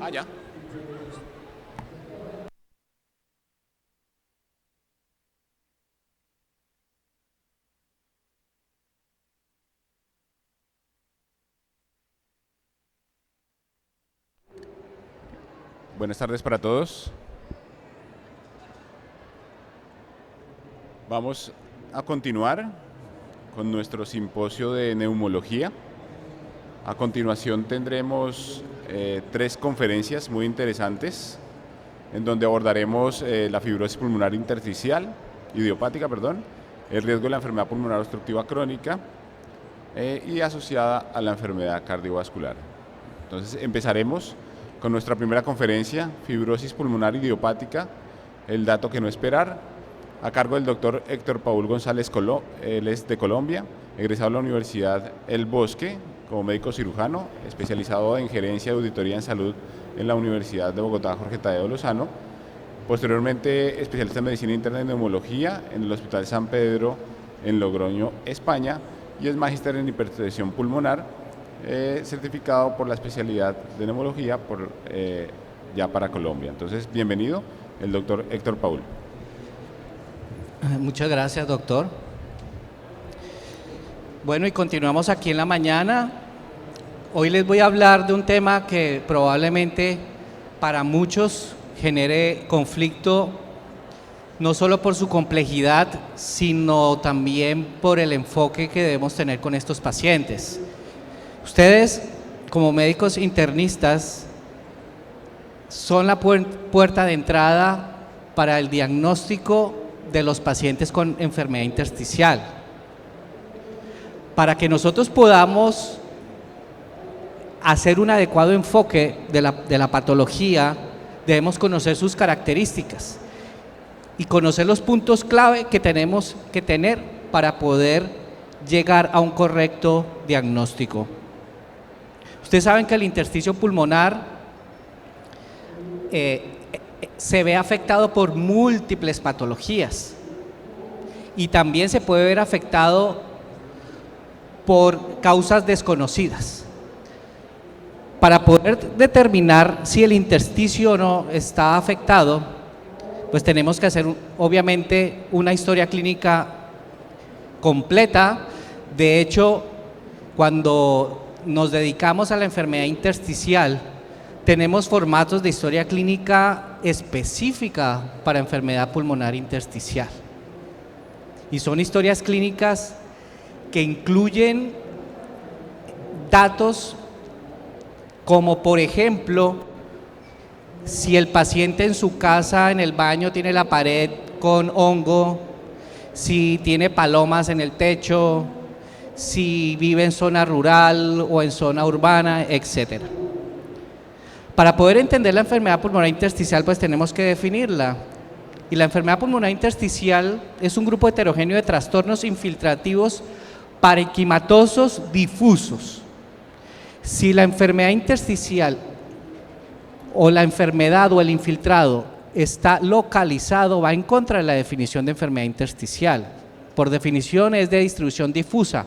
Ah, ya. Buenas tardes para todos. Vamos a continuar con nuestro simposio de neumología. A continuación tendremos 3 conferencias muy interesantes en donde abordaremos la fibrosis pulmonar idiopática, el riesgo de la enfermedad pulmonar obstructiva crónica y asociada a la enfermedad cardiovascular. Entonces empezaremos con nuestra primera conferencia, fibrosis pulmonar idiopática, el dato que no esperar, a cargo del doctor Héctor Paul González Coló. Él es de Colombia, egresado de la Universidad El Bosque como médico cirujano, especializado en gerencia de auditoría en salud en la Universidad de Bogotá Jorge Tadeo Lozano. Posteriormente, especialista en medicina interna y neumología en el Hospital San Pedro en Logroño, España, y es magíster en hipertensión pulmonar, certificado por la especialidad de neumología ya para Colombia. Entonces, bienvenido, el doctor Héctor Paul. Muchas gracias, doctor. Bueno, y continuamos aquí en la mañana. Hoy les voy a hablar de un tema que probablemente para muchos genere conflicto, no solo por su complejidad, sino también por el enfoque que debemos tener con estos pacientes. Ustedes, como médicos internistas, son la puerta de entrada para el diagnóstico de los pacientes con enfermedad intersticial. Para que nosotros podamos hacer un adecuado enfoque de la patología, debemos conocer sus características y conocer los puntos clave que tenemos que tener para poder llegar a un correcto diagnóstico. Ustedes saben que el intersticio pulmonar se ve afectado por múltiples patologías y también se puede ver afectado por causas desconocidas. Para poder determinar si el intersticio o no está afectado, pues tenemos que hacer obviamente una historia clínica completa. De hecho, cuando nos dedicamos a la enfermedad intersticial, tenemos formatos de historia clínica específica para enfermedad pulmonar intersticial. Y son historias clínicas que incluyen datos como, por ejemplo, si el paciente en su casa, en el baño, tiene la pared con hongo, si tiene palomas en el techo, si vive en zona rural o en zona urbana, etc. Para poder entender la enfermedad pulmonar intersticial, pues tenemos que definirla. Y la enfermedad pulmonar intersticial es un grupo heterogéneo de trastornos infiltrativos parenquimatosos difusos. Si la enfermedad intersticial o la enfermedad o el infiltrado está localizado, va en contra de la definición de enfermedad intersticial. Por definición es de distribución difusa.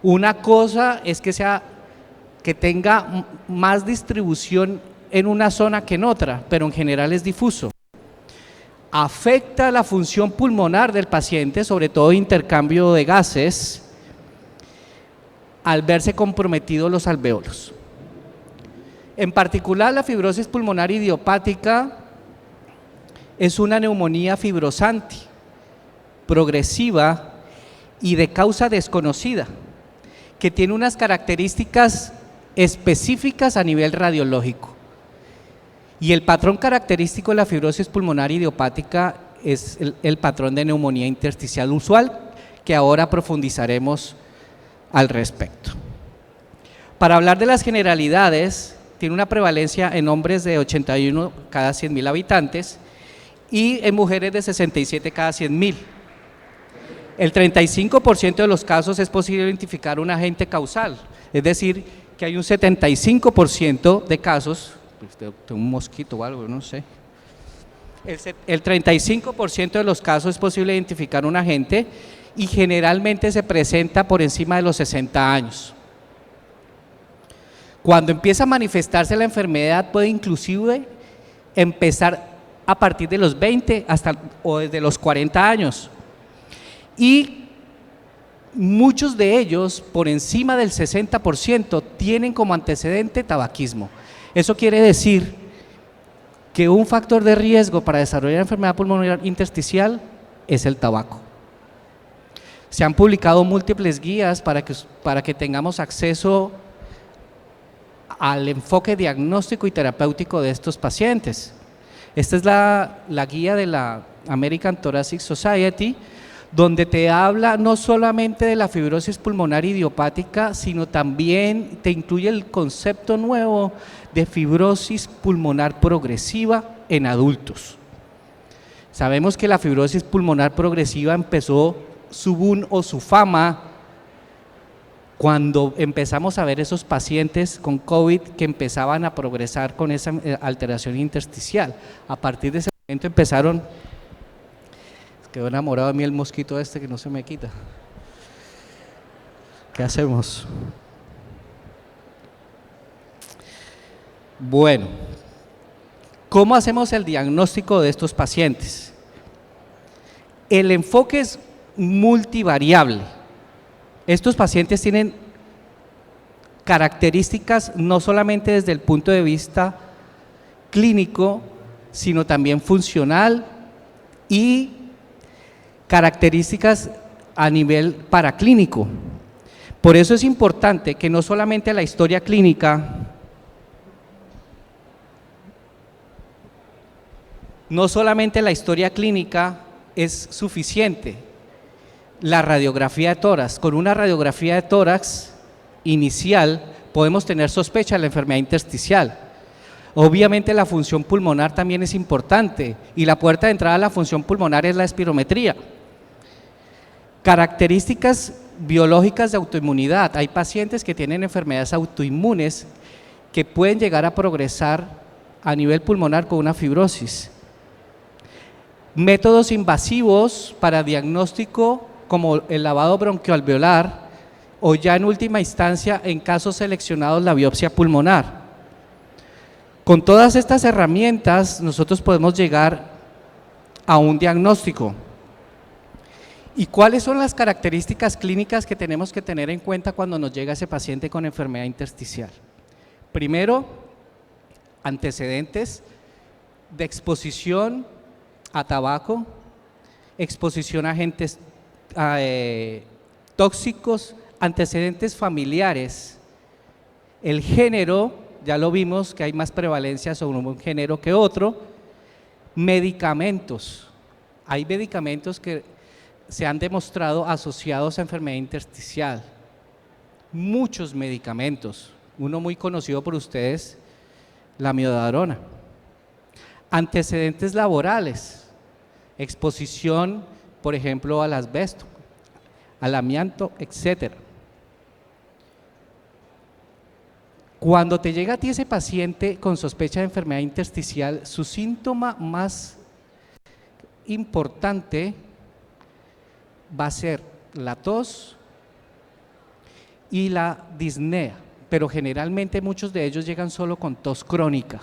Una cosa es que tenga más distribución en una zona que en otra, pero en general es difuso. Afecta la función pulmonar del paciente, sobre todo intercambio de gases, al verse comprometidos los alvéolos. En particular, la fibrosis pulmonar idiopática es una neumonía fibrosante, progresiva y de causa desconocida, que tiene unas características específicas a nivel radiológico. Y el patrón característico de la fibrosis pulmonar idiopática es el patrón de neumonía intersticial usual, que ahora profundizaremos al respecto. Para hablar de las generalidades, tiene una prevalencia en hombres de 81 cada 100.000 habitantes y en mujeres de 67 cada 100.000. El 35% de los casos es posible identificar un agente causal, es decir, que hay un 75% de casos, un mosquito o algo, no sé. El 35% de los casos es posible identificar un agente y generalmente se presenta por encima de los 60 años. Cuando empieza a manifestarse la enfermedad puede inclusive empezar a partir de los 20 o desde los 40 años. Y muchos de ellos, por encima del 60%, tienen como antecedente tabaquismo. Eso quiere decir que un factor de riesgo para desarrollar enfermedad pulmonar intersticial es el tabaco. Se han publicado múltiples guías para que tengamos acceso al enfoque diagnóstico y terapéutico de estos pacientes. Esta es la guía de la American Thoracic Society, donde te habla no solamente de la fibrosis pulmonar idiopática, sino también te incluye el concepto nuevo de fibrosis pulmonar progresiva en adultos. Sabemos que la fibrosis pulmonar progresiva empezó su boom o su fama cuando empezamos a ver esos pacientes con COVID que empezaban a progresar con esa alteración intersticial. A partir de ese momento empezaron, quedó enamorado de mí el mosquito este que no se me quita. ¿Qué hacemos? Bueno, ¿cómo hacemos el diagnóstico de estos pacientes? El enfoque es multivariable. Estos pacientes tienen características no solamente desde el punto de vista clínico, sino también funcional y características a nivel paraclínico. Por eso es importante que no solamente la historia clínica, es suficiente. La radiografía de tórax, con una radiografía de tórax inicial podemos tener sospecha de la enfermedad intersticial. Obviamente la función pulmonar también es importante y la puerta de entrada a la función pulmonar es la espirometría. Características biológicas de autoinmunidad. Hay pacientes que tienen enfermedades autoinmunes que pueden llegar a progresar a nivel pulmonar con una fibrosis. Métodos invasivos para diagnóstico como el lavado bronquialveolar o ya en última instancia en casos seleccionados la biopsia pulmonar. Con todas estas herramientas nosotros podemos llegar a un diagnóstico. ¿Y cuáles son las características clínicas que tenemos que tener en cuenta cuando nos llega ese paciente con enfermedad intersticial? Primero, antecedentes de exposición a tabaco, exposición a agentes tóxicos, antecedentes familiares. El género, ya lo vimos que hay más prevalencia sobre un género que otro. Medicamentos, hay medicamentos que se han demostrado asociados a enfermedad intersticial, muchos medicamentos, uno muy conocido por ustedes, la miodarona. Antecedentes laborales, exposición, por ejemplo, al asbesto, al amianto, etcétera. Cuando te llega a ti ese paciente con sospecha de enfermedad intersticial, su síntoma más importante va a ser la tos y la disnea, pero generalmente muchos de ellos llegan solo con tos crónica.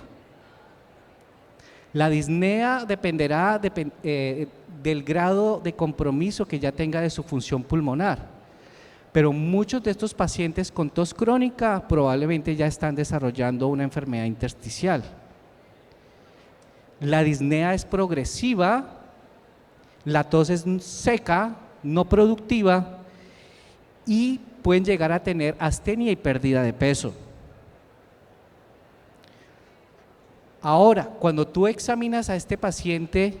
La disnea dependerá del grado de compromiso que ya tenga de su función pulmonar, pero muchos de estos pacientes con tos crónica probablemente ya están desarrollando una enfermedad intersticial. La disnea es progresiva, la tos es seca, no productiva y pueden llegar a tener astenia y pérdida de peso. Ahora, cuando tú examinas a este paciente,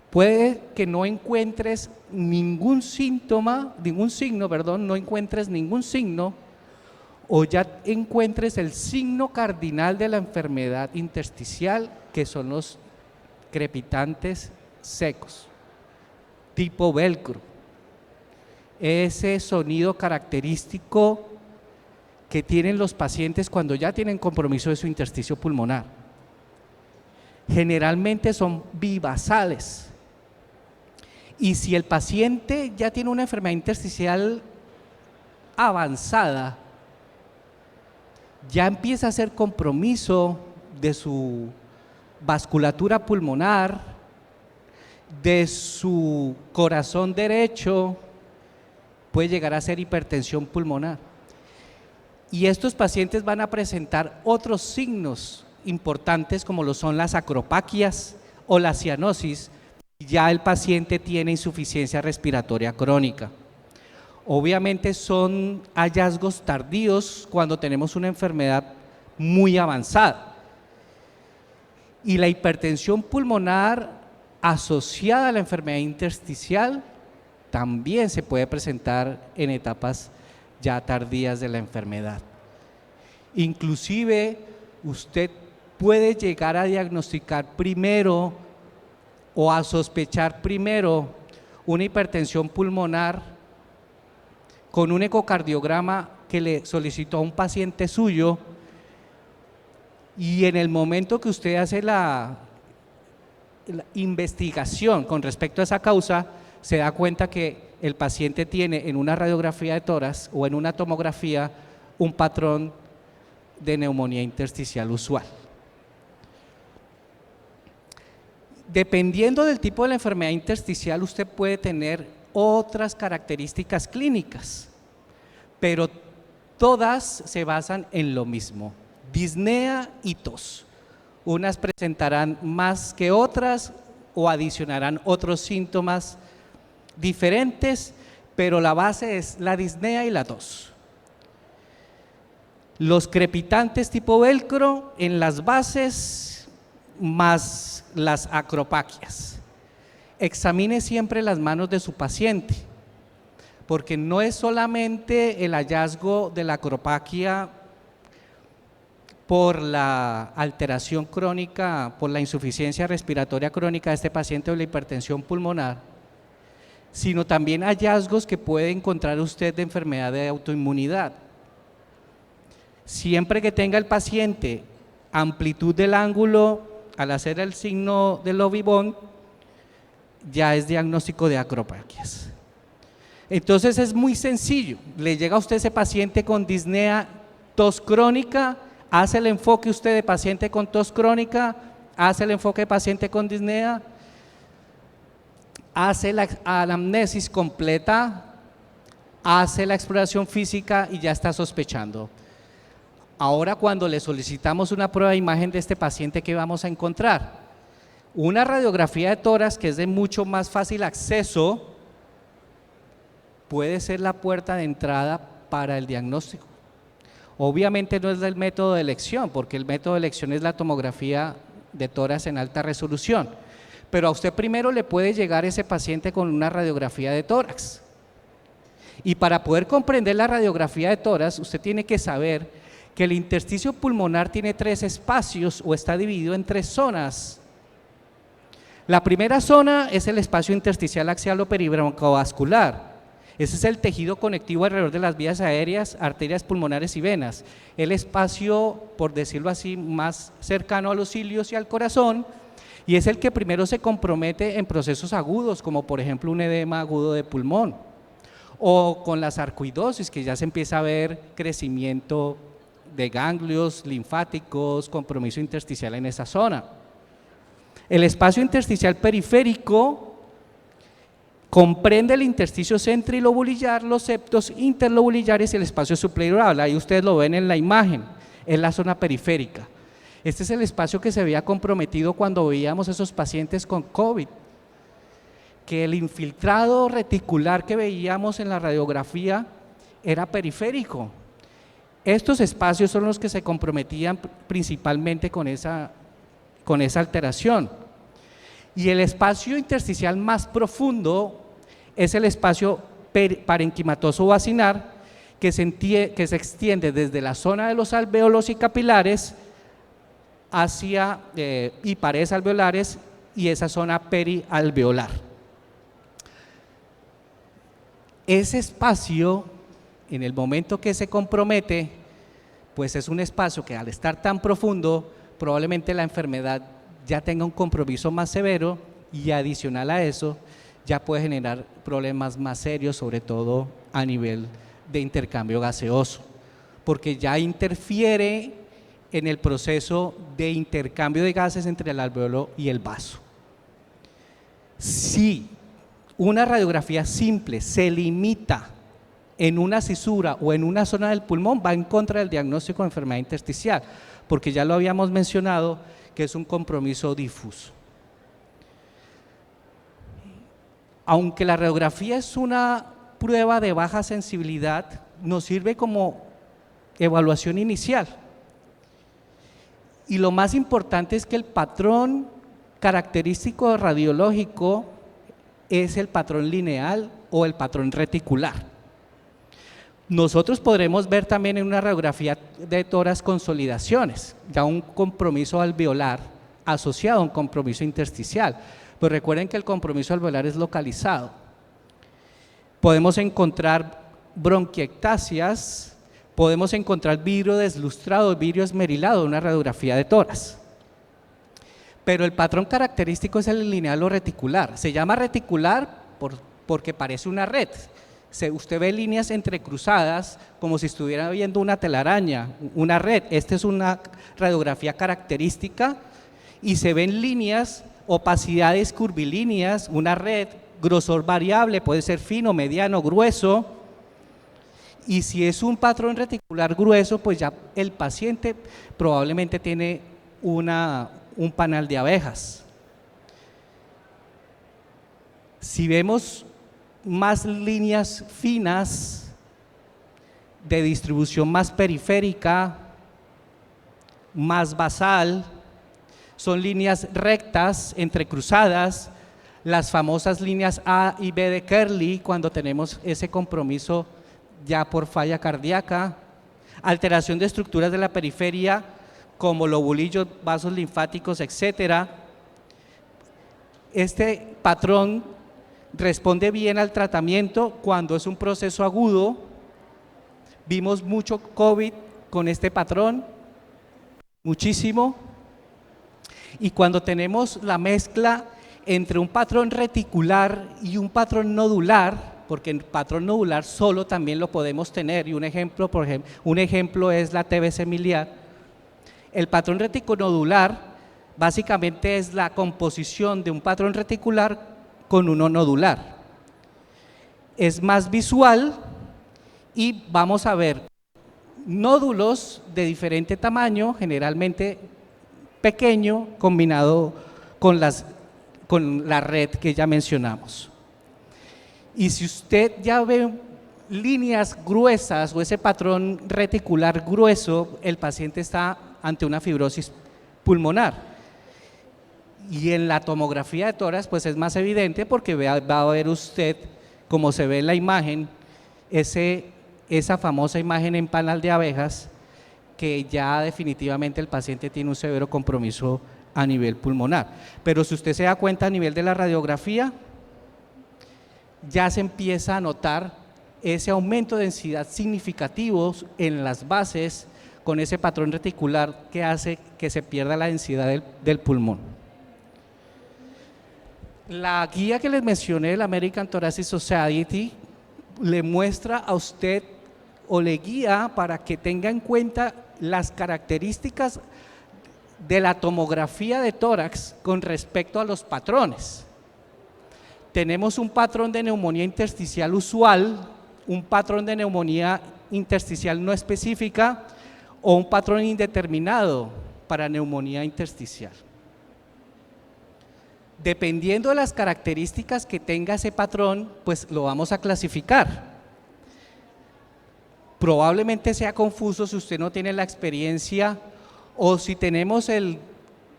puede que no encuentres ningún síntoma, no encuentres ningún signo, o ya encuentres el signo cardinal de la enfermedad intersticial, que son los crepitantes secos, tipo velcro. Ese sonido característico que tienen los pacientes cuando ya tienen compromiso de su intersticio pulmonar. Generalmente son bivasales. Y si el paciente ya tiene una enfermedad intersticial avanzada, ya empieza a hacer compromiso de su vasculatura pulmonar, de su corazón derecho, puede llegar a ser hipertensión pulmonar. Y estos pacientes van a presentar otros signos importantes como lo son las acropaquias o la cianosis. Ya el paciente tiene insuficiencia respiratoria crónica. Obviamente son hallazgos tardíos cuando tenemos una enfermedad muy avanzada. Y la hipertensión pulmonar asociada a la enfermedad intersticial también se puede presentar en etapas ya tardías de la enfermedad. Inclusive usted puede llegar a diagnosticar primero o a sospechar primero una hipertensión pulmonar con un ecocardiograma que le solicitó a un paciente suyo, y en el momento que usted hace la investigación con respecto a esa causa, se da cuenta que el paciente tiene en una radiografía de tórax o en una tomografía un patrón de neumonía intersticial usual. Dependiendo del tipo de la enfermedad intersticial, usted puede tener otras características clínicas, pero todas se basan en lo mismo: disnea y tos. Unas presentarán más que otras o adicionarán otros síntomas diferentes, pero la base es la disnea y la tos. Los crepitantes tipo velcro en las bases más las acropaquias. Examine siempre las manos de su paciente, porque no es solamente el hallazgo de la acropaquia por la alteración crónica, por la insuficiencia respiratoria crónica de este paciente o la hipertensión pulmonar, sino también hallazgos que puede encontrar usted de enfermedad de autoinmunidad. Siempre que tenga el paciente amplitud del ángulo al hacer el signo del Lovibond, ya es diagnóstico de acropaquias. Entonces es muy sencillo: le llega a usted ese paciente con disnea, tos crónica, hace el enfoque usted de paciente con tos crónica, hace el enfoque de paciente con disnea, hace la anamnesis completa, hace la exploración física y ya está sospechando. Ahora, cuando le solicitamos una prueba de imagen de este paciente, ¿qué vamos a encontrar? Una radiografía de tórax, que es de mucho más fácil acceso, puede ser la puerta de entrada para el diagnóstico. Obviamente no es el método de elección, porque el método de elección es la tomografía de tórax en alta resolución, pero a usted primero le puede llegar ese paciente con una radiografía de tórax. Y para poder comprender la radiografía de tórax, usted tiene que saber que el intersticio pulmonar tiene 3 espacios o está dividido en 3 zonas. La primera zona es el espacio intersticial axial o peribroncovascular. Ese es el tejido conectivo alrededor de las vías aéreas, arterias pulmonares y venas. El espacio, por decirlo así, más cercano a los cilios y al corazón, y es el que primero se compromete en procesos agudos, como por ejemplo un edema agudo de pulmón, o con la sarcoidosis, que ya se empieza a ver crecimiento de ganglios linfáticos, compromiso intersticial en esa zona. El espacio intersticial periférico comprende el intersticio centrilobulillar, los septos interlobulillares y el espacio subpleural. Ahí ustedes lo ven en la imagen, es la zona periférica. Este es el espacio que se veía comprometido cuando veíamos esos pacientes con COVID, que el infiltrado reticular que veíamos en la radiografía era periférico. Estos espacios son los que se comprometían principalmente con esa alteración. Y el espacio intersticial más profundo es el espacio parenquimatoso vacinar, que se extiende desde la zona de los alvéolos y capilares hacia y paredes alveolares y esa zona perialveolar. Ese espacio, en el momento que se compromete, pues es un espacio que al estar tan profundo, probablemente la enfermedad ya tenga un compromiso más severo, y adicional a eso ya puede generar problemas más serios, sobre todo a nivel de intercambio gaseoso. porque ya interfiere en el proceso de intercambio de gases entre el alveolo y el vaso. Si una radiografía simple se limita en una cisura o en una zona del pulmón, va en contra del diagnóstico de enfermedad intersticial, porque ya lo habíamos mencionado que es un compromiso difuso. Aunque la radiografía es una prueba de baja sensibilidad, nos sirve como evaluación inicial. Y lo más importante es que el patrón característico radiológico es el patrón lineal o el patrón reticular. Nosotros podremos ver también en una radiografía de tórax consolidaciones, ya un compromiso alveolar asociado a un compromiso intersticial. Pues recuerden que el compromiso alveolar es localizado. Podemos encontrar bronquiectasias, podemos encontrar vidrio deslustrado, vidrio esmerilado en una radiografía de tórax. Pero el patrón característico es el lineal o reticular. Se llama reticular porque parece una red. Usted ve líneas entrecruzadas como si estuviera viendo una telaraña, una red. Esta es una radiografía característica y se ven líneas, opacidades curvilíneas, una red, grosor variable, puede ser fino, mediano, grueso. Y si es un patrón reticular grueso, pues ya el paciente probablemente tiene un panal de abejas. Si vemos más líneas finas de distribución más periférica, más basal, son líneas rectas, entrecruzadas, las famosas líneas A y B de Kerley, cuando tenemos ese compromiso ya por falla cardíaca, alteración de estructuras de la periferia como lobulillos, vasos linfáticos, etcétera. Este patrón responde bien al tratamiento cuando es un proceso agudo. Vimos mucho COVID con este patrón, muchísimo. Y cuando tenemos la mezcla entre un patrón reticular y un patrón nodular, porque el patrón nodular solo también lo podemos tener, y un ejemplo es la TBC miliar. El patrón reticulonodular básicamente es la composición de un patrón reticular con uno nodular. Es más visual y vamos a ver nódulos de diferente tamaño, generalmente pequeño, combinado con la red que ya mencionamos. Y si usted ya ve líneas gruesas o ese patrón reticular grueso, el paciente está ante una fibrosis pulmonar. Y en la tomografía de tórax pues es más evidente porque va a ver usted, como se ve en la imagen, esa famosa imagen en panal de abejas, que ya definitivamente el paciente tiene un severo compromiso a nivel pulmonar. Pero si usted se da cuenta a nivel de la radiografía, ya se empieza a notar ese aumento de densidad significativo en las bases con ese patrón reticular que hace que se pierda la densidad del pulmón. La guía que les mencioné, la American Thoracic Society, le muestra a usted o le guía para que tenga en cuenta las características de la tomografía de tórax con respecto a los patrones. Tenemos un patrón de neumonía intersticial usual, un patrón de neumonía intersticial no específica o un patrón indeterminado para neumonía intersticial. Dependiendo de las características que tenga ese patrón, pues lo vamos a clasificar. Probablemente sea confuso si usted no tiene la experiencia o si tenemos el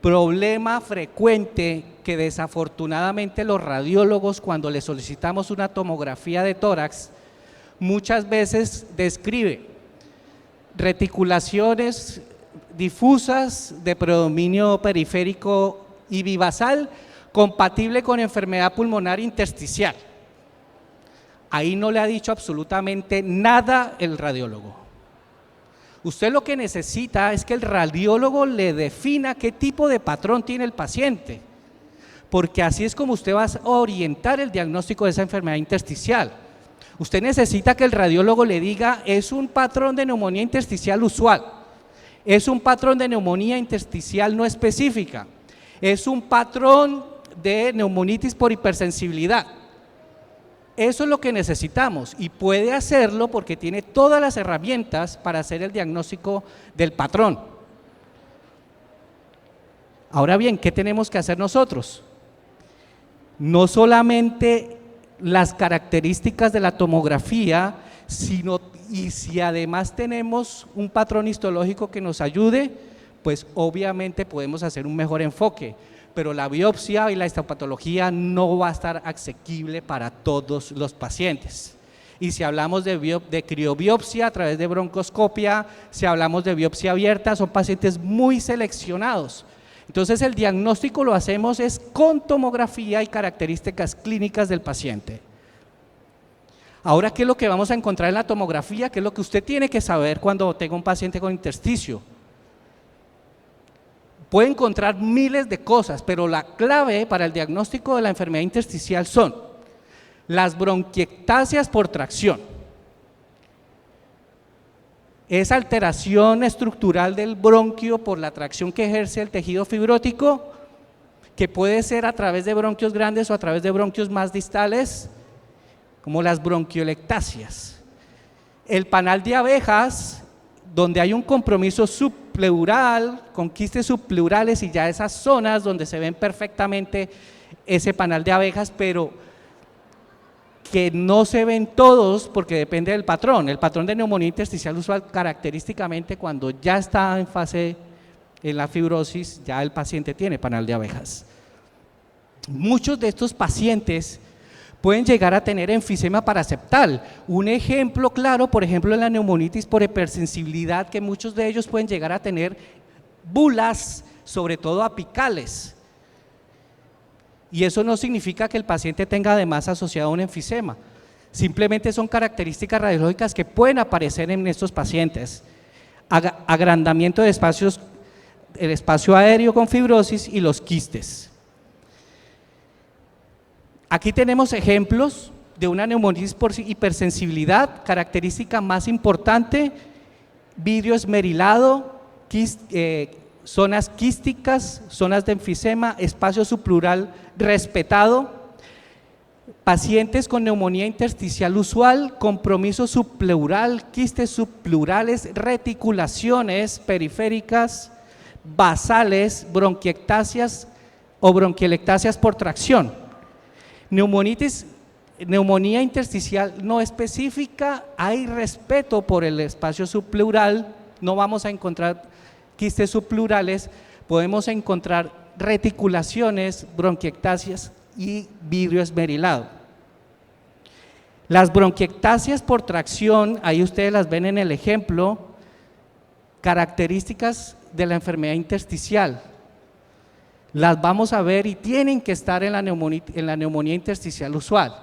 problema frecuente que desafortunadamente los radiólogos, cuando le solicitamos una tomografía de tórax, muchas veces describe reticulaciones difusas de predominio periférico y bivasal compatible con enfermedad pulmonar intersticial. Ahí no le ha dicho absolutamente nada el radiólogo. Usted lo que necesita es que el radiólogo le defina qué tipo de patrón tiene el paciente, porque así es como usted va a orientar el diagnóstico de esa enfermedad intersticial. Usted necesita que el radiólogo le diga, es un patrón de neumonía intersticial usual, es un patrón de neumonía intersticial no específica, es un patrón de neumonitis por hipersensibilidad. Eso es lo que necesitamos y puede hacerlo porque tiene todas las herramientas para hacer el diagnóstico del patrón. Ahora bien, ¿qué tenemos que hacer nosotros? No solamente las características de la tomografía, sino y si además tenemos un patrón histológico que nos ayude, pues obviamente podemos hacer un mejor enfoque, pero la biopsia y la histopatología no va a estar asequible para todos los pacientes. Y si hablamos de criobiopsia a través de broncoscopia, si hablamos de biopsia abierta, son pacientes muy seleccionados. Entonces el diagnóstico lo hacemos es con tomografía y características clínicas del paciente. Ahora, ¿qué es lo que vamos a encontrar en la tomografía? ¿Qué es lo que usted tiene que saber cuando tenga un paciente con intersticio? Puede encontrar miles de cosas, pero la clave para el diagnóstico de la enfermedad intersticial son las bronquiectasias por tracción. Es alteración estructural del bronquio por la tracción que ejerce el tejido fibrótico, que puede ser a través de bronquios grandes o a través de bronquios más distales, como las bronquiolectasias. El panal de abejas, donde hay un compromiso subpleural, con quistes subpleurales y ya esas zonas donde se ven perfectamente ese panal de abejas, pero que no se ven todos porque depende del patrón. El patrón de neumonía intersticial usual característicamente cuando ya está en fase en la fibrosis, ya el paciente tiene panal de abejas. Muchos de estos pacientes pueden llegar a tener enfisema paraseptal. Un ejemplo claro, por ejemplo, en la neumonitis por hipersensibilidad, que muchos de ellos pueden llegar a tener bulas, sobre todo apicales. Y eso no significa que el paciente tenga además asociado un enfisema, simplemente son características radiológicas que pueden aparecer en estos pacientes. Agrandamiento de espacios, el espacio aéreo con fibrosis y los quistes. Aquí tenemos ejemplos de una neumonitis por hipersensibilidad, característica más importante, vidrio esmerilado, zonas quísticas, zonas de enfisema, espacio subpleural respetado, pacientes con neumonía intersticial usual, compromiso subpleural, quistes subpleurales, reticulaciones periféricas, basales, bronquiectasias o bronquielectasias por tracción. Neumonía intersticial no específica, hay respeto por el espacio subpleural, no vamos a encontrar quistes subpleurales, podemos encontrar reticulaciones, bronquiectasias y vidrio esmerilado. Las bronquiectasias por tracción, ahí ustedes las ven en el ejemplo, características de la enfermedad intersticial. Las vamos a ver y tienen que estar en la neumonía intersticial usual,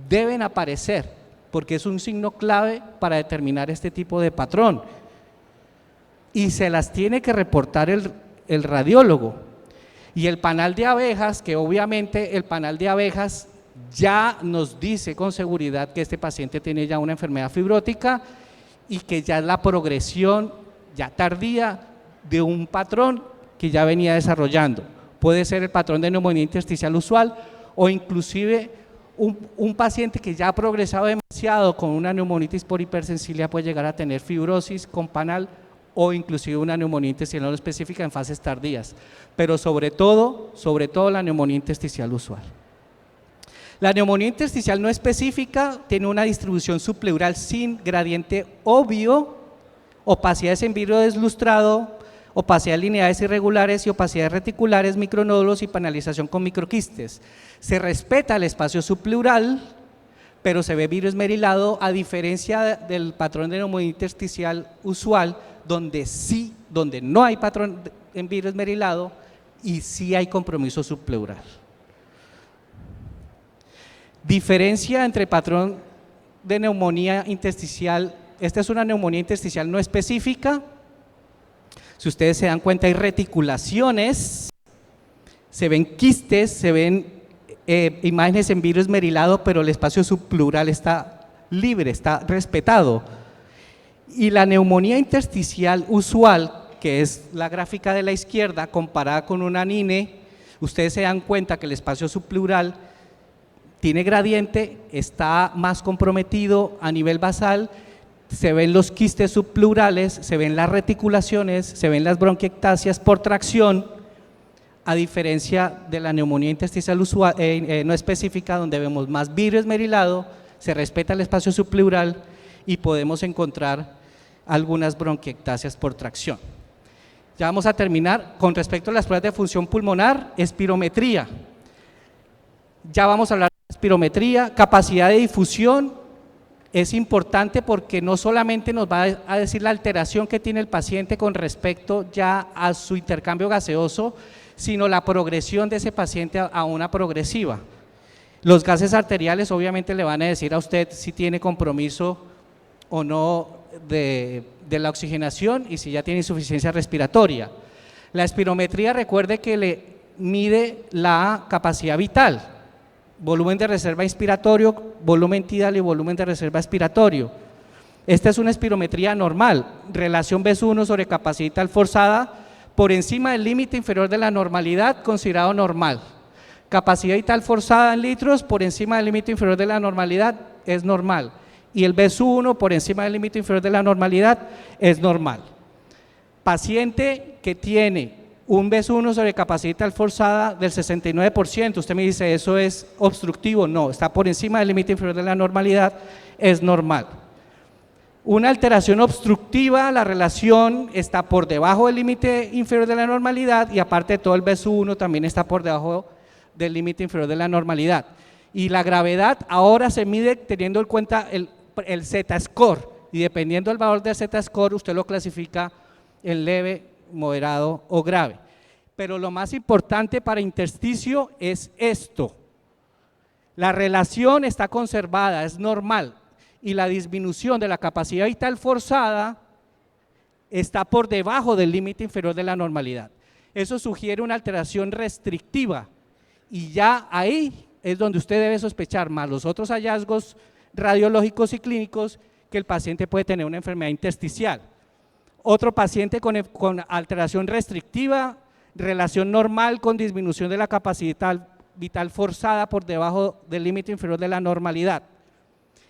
deben aparecer porque es un signo clave para determinar este tipo de patrón y se las tiene que reportar el radiólogo. Y el panal de abejas, que obviamente el panal de abejas ya nos dice con seguridad que este paciente tiene ya una enfermedad fibrótica y que ya es la progresión ya tardía de un patrón que ya venía desarrollando. Puede ser el patrón de neumonía intersticial usual o inclusive un paciente que ya ha progresado demasiado con una neumonitis por hipersensibilidad puede llegar a tener fibrosis con panal o inclusive una neumonía intersticial no específica en fases tardías, pero sobre todo la neumonía intersticial usual. La neumonía intersticial no específica tiene una distribución subpleural sin gradiente obvio, opacidades en vidrio deslustrado, opacidades lineares irregulares y opacidades reticulares, micronódulos y panalización con microquistes. Se respeta el espacio subpleural, pero se ve vidrio esmerilado a diferencia del patrón de neumonía intersticial usual, donde no hay patrón en vidrio esmerilado y sí hay compromiso subpleural. Diferencia entre patrón de neumonía intersticial, esta es una neumonía intersticial no específica, si ustedes se dan cuenta hay reticulaciones, se ven quistes, se ven imágenes en vidrio esmerilado, pero el espacio subpleural está libre, está respetado. Y la neumonía intersticial usual, que es la gráfica de la izquierda, comparada con una NINE, ustedes se dan cuenta que el espacio subpleural tiene gradiente, está más comprometido a nivel basal, se ven los quistes subpleurales, se ven las reticulaciones, se ven las bronquiectasias por tracción, a diferencia de la neumonía intersticial usual, no específica, donde vemos más vidrio esmerilado, se respeta el espacio subpleural y podemos encontrar algunas bronquiectasias por tracción. Ya vamos a terminar. Con respecto a las pruebas de función pulmonar, espirometría. Ya vamos a hablar de espirometría, capacidad de difusión. Es importante porque no solamente nos va a decir la alteración que tiene el paciente con respecto ya a su intercambio gaseoso, sino la progresión de ese paciente a una progresiva. Los gases arteriales obviamente le van a decir a usted si tiene compromiso o no de la oxigenación y si ya tiene insuficiencia respiratoria. La espirometría, recuerde que le mide la capacidad vital, volumen de reserva inspiratorio, volumen tidal y volumen de reserva expiratorio. Esta es una espirometría normal, relación B1 sobre capacidad vital forzada por encima del límite inferior de la normalidad, considerado normal. Capacidad vital forzada en litros por encima del límite inferior de la normalidad es normal. Y el B1 por encima del límite inferior de la normalidad es normal. Paciente que tiene un B1 sobre capacidad vital forzada del 69%, usted me dice, ¿eso es obstructivo? No, está por encima del límite inferior de la normalidad, es normal. Una alteración obstructiva, la relación está por debajo del límite inferior de la normalidad y aparte de todo el B1 también está por debajo del límite inferior de la normalidad. Y la gravedad ahora se mide teniendo en cuenta el Z-score y dependiendo del valor del Z-score usted lo clasifica en leve, moderado o grave. Pero lo más importante para intersticio es esto: la relación está conservada, es normal, y la disminución de la capacidad vital forzada está por debajo del límite inferior de la normalidad. Eso sugiere una alteración restrictiva y ya ahí es donde usted debe sospechar, más los otros hallazgos radiológicos y clínicos, que el paciente puede tener una enfermedad intersticial. Otro paciente con alteración restrictiva, relación normal con disminución de la capacidad vital forzada por debajo del límite inferior de la normalidad.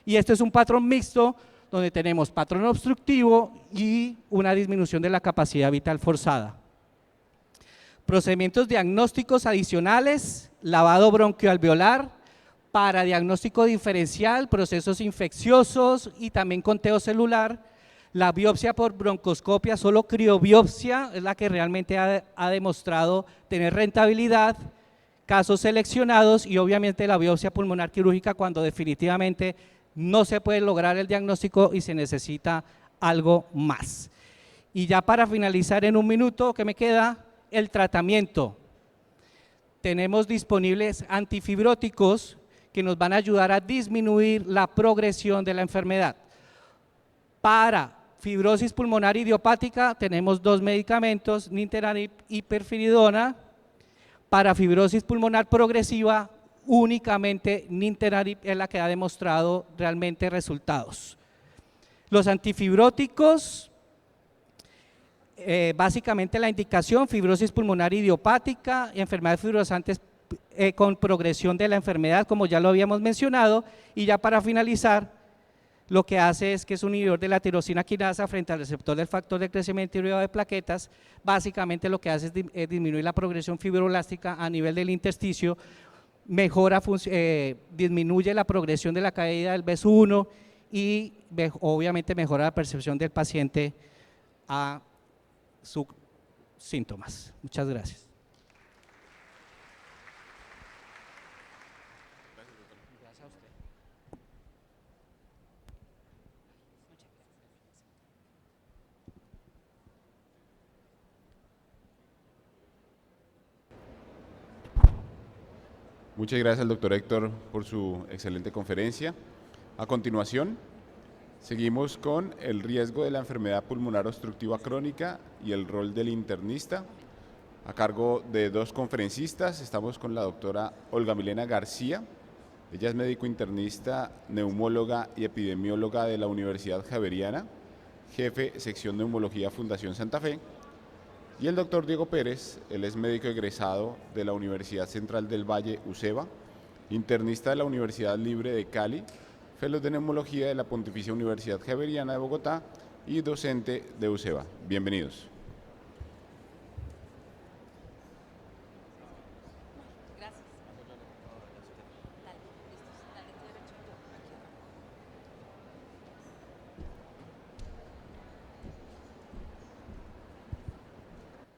Y este es un patrón mixto donde tenemos patrón obstructivo y una disminución de la capacidad vital forzada. Procedimientos diagnósticos adicionales: lavado bronquioalveolar, para diagnóstico diferencial, procesos infecciosos y también conteo celular. La biopsia por broncoscopia, solo criobiopsia, es la que realmente ha demostrado tener rentabilidad, casos seleccionados, y obviamente la biopsia pulmonar quirúrgica cuando definitivamente no se puede lograr el diagnóstico y se necesita algo más. Y ya para finalizar en un minuto que me queda, el tratamiento. Tenemos disponibles antifibróticos que nos van a ayudar a disminuir la progresión de la enfermedad. Para fibrosis pulmonar idiopática tenemos dos medicamentos, nintedanib y pirfenidona. Para fibrosis pulmonar progresiva, únicamente nintedanib es la que ha demostrado realmente resultados. Los antifibróticos, básicamente la indicación: fibrosis pulmonar idiopática, enfermedades fibrosantes con progresión de la enfermedad, como ya lo habíamos mencionado. Y ya para finalizar, lo que hace es que es un inhibidor de la tirosina quinasa frente al receptor del factor de crecimiento híbrido de plaquetas. Básicamente lo que hace es disminuir la progresión fibroblástica a nivel del intersticio, disminuye la progresión de la caída del B1 y obviamente mejora la percepción del paciente a sus síntomas. Muchas gracias. Muchas gracias al doctor Héctor por su excelente conferencia. A continuación, seguimos con el riesgo de la enfermedad pulmonar obstructiva crónica y el rol del internista. A cargo de dos conferencistas, estamos con la doctora Olga Milena García, Ella es médico internista, neumóloga y epidemióloga de la Universidad Javeriana, jefe sección neumología Fundación Santa Fe. Y el doctor Diego Pérez, él es médico egresado de la Universidad Central del Valle, UCEBA, internista de la Universidad Libre de Cali, fellow de neumología de la Pontificia Universidad Javeriana de Bogotá y docente de UCEBA. Bienvenidos.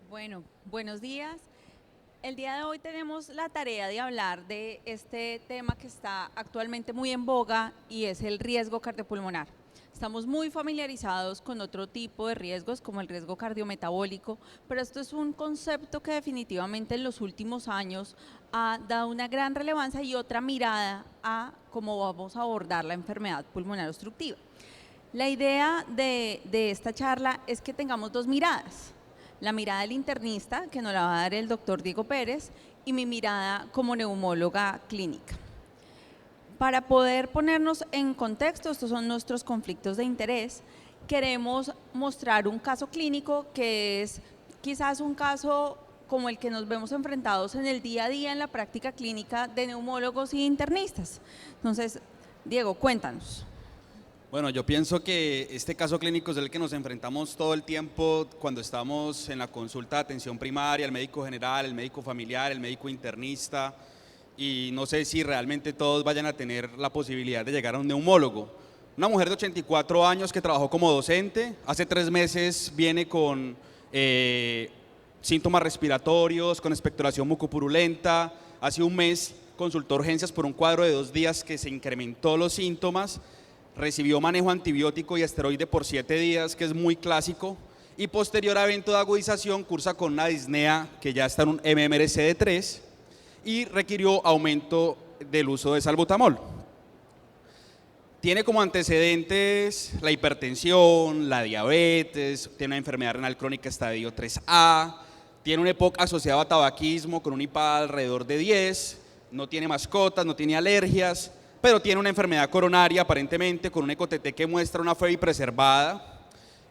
Bueno, buenos días. El día de hoy tenemos la tarea de hablar de este tema que está actualmente muy en boga y es el riesgo cardiopulmonar. Estamos muy familiarizados con otro tipo de riesgos como el riesgo cardiometabólico, pero esto es un concepto que definitivamente en los últimos años ha dado una gran relevancia y otra mirada a cómo vamos a abordar la enfermedad pulmonar obstructiva. La idea de esta charla es que tengamos dos miradas. La mirada del internista, que nos la va a dar el doctor Diego Pérez, y mi mirada como neumóloga clínica. Para poder ponernos en contexto, estos son nuestros conflictos de interés, queremos mostrar un caso clínico que es quizás un caso como el que nos vemos enfrentados en el día a día en la práctica clínica de neumólogos y internistas. Entonces, Diego, cuéntanos. Bueno, yo pienso que este caso clínico es el que nos enfrentamos todo el tiempo cuando estamos en la consulta de atención primaria, el médico general, el médico familiar, el médico internista, y no sé si realmente todos vayan a tener la posibilidad de llegar a un neumólogo. Una mujer de 84 años que trabajó como docente, hace 3 meses viene con síntomas respiratorios, con expectoración mucopurulenta, hace un mes consultó urgencias por un cuadro de 2 días que se incrementó los síntomas, recibió manejo antibiótico y esteroide por 7 días, que es muy clásico, y posterior a evento de agudización cursa con una disnea que ya está en un MMRC de 3 y requirió aumento del uso de salbutamol. Tiene como antecedentes la hipertensión, la diabetes, tiene una enfermedad renal crónica estadio 3A, tiene un EPOC asociado a tabaquismo con un IPA alrededor de 10, no tiene mascotas, no tiene alergias, pero tiene una enfermedad coronaria aparentemente con un ECOTT que muestra una FEBI preservada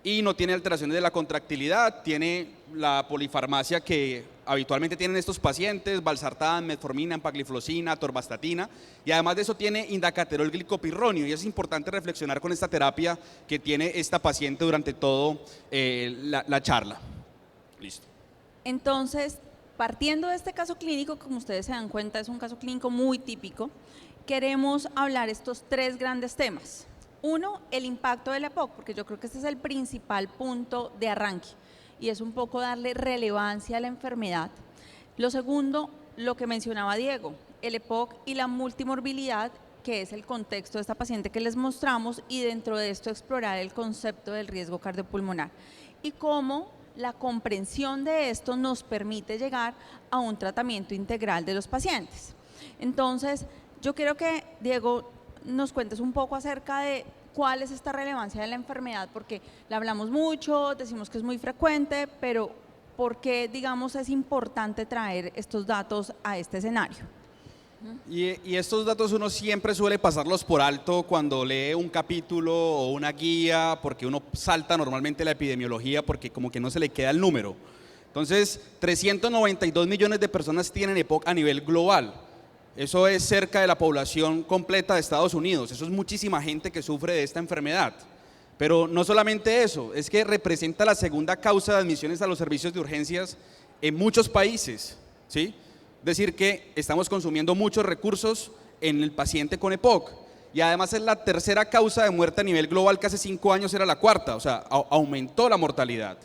y no tiene alteraciones de la contractilidad, tiene la polifarmacia que habitualmente tienen estos pacientes, valsartán, metformina, empagliflozina, atorvastatina, y además de eso tiene indacaterol glicopirronio, y es importante reflexionar con esta terapia que tiene esta paciente durante todo la charla. Listo. Entonces, partiendo de este caso clínico, como ustedes se dan cuenta, es un caso clínico muy típico. Queremos hablar estos 3 grandes temas. Uno, el impacto del EPOC, porque yo creo que este es el principal punto de arranque y es un poco darle relevancia a la enfermedad. Lo segundo, lo que mencionaba Diego, el EPOC y la multimorbilidad, que es el contexto de esta paciente que les mostramos, y dentro de esto explorar el concepto del riesgo cardiopulmonar y cómo la comprensión de esto nos permite llegar a un tratamiento integral de los pacientes. Entonces, yo quiero que, Diego, nos cuentes un poco acerca de cuál es esta relevancia de la enfermedad, porque la hablamos mucho, decimos que es muy frecuente, pero ¿por qué, digamos, es importante traer estos datos a este escenario? Y estos datos uno siempre suele pasarlos por alto cuando lee un capítulo o una guía, porque uno salta normalmente la epidemiología porque como que no se le queda el número. Entonces, 392 millones de personas tienen EPOC a nivel global. Eso es cerca de la población completa de Estados Unidos, eso es muchísima gente que sufre de esta enfermedad. Pero no solamente eso, es que representa la segunda causa de admisiones a los servicios de urgencias en muchos países, ¿sí? Es decir que estamos consumiendo muchos recursos en el paciente con EPOC y además es la tercera causa de muerte a nivel global, que hace 5 años era la cuarta, o sea, aumentó la mortalidad.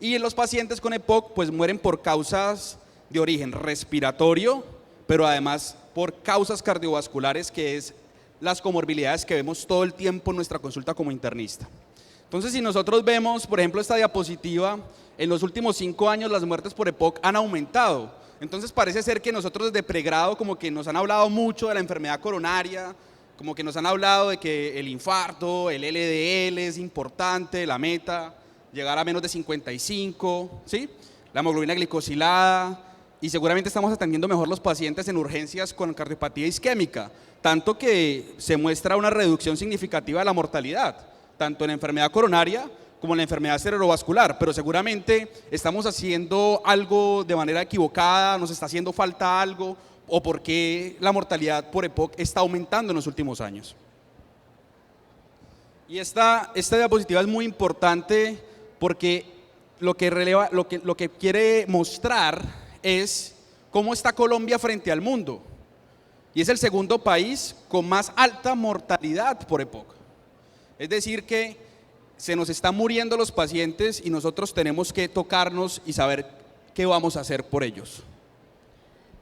Y en los pacientes con EPOC pues mueren por causas de origen respiratorio, pero además por causas cardiovasculares, que es las comorbilidades que vemos todo el tiempo en nuestra consulta como internista. Entonces, si nosotros vemos, por ejemplo, esta diapositiva, en los últimos 5 años las muertes por EPOC han aumentado. Entonces parece ser que nosotros desde pregrado como que nos han hablado mucho de la enfermedad coronaria, como que nos han hablado de que el infarto, el LDL es importante, la meta, llegar a menos de 55, ¿sí? La hemoglobina glicosilada, y seguramente estamos atendiendo mejor los pacientes en urgencias con cardiopatía isquémica, tanto que se muestra una reducción significativa de la mortalidad, tanto en la enfermedad coronaria como en la enfermedad cerebrovascular, pero seguramente estamos haciendo algo de manera equivocada, nos está haciendo falta algo, o por qué la mortalidad por EPOC está aumentando en los últimos años. Y esta diapositiva es muy importante porque lo que quiere mostrar es cómo está Colombia frente al mundo. Y es el segundo país con más alta mortalidad por EPOC. Es decir que se nos están muriendo los pacientes y nosotros tenemos que tocarnos y saber qué vamos a hacer por ellos.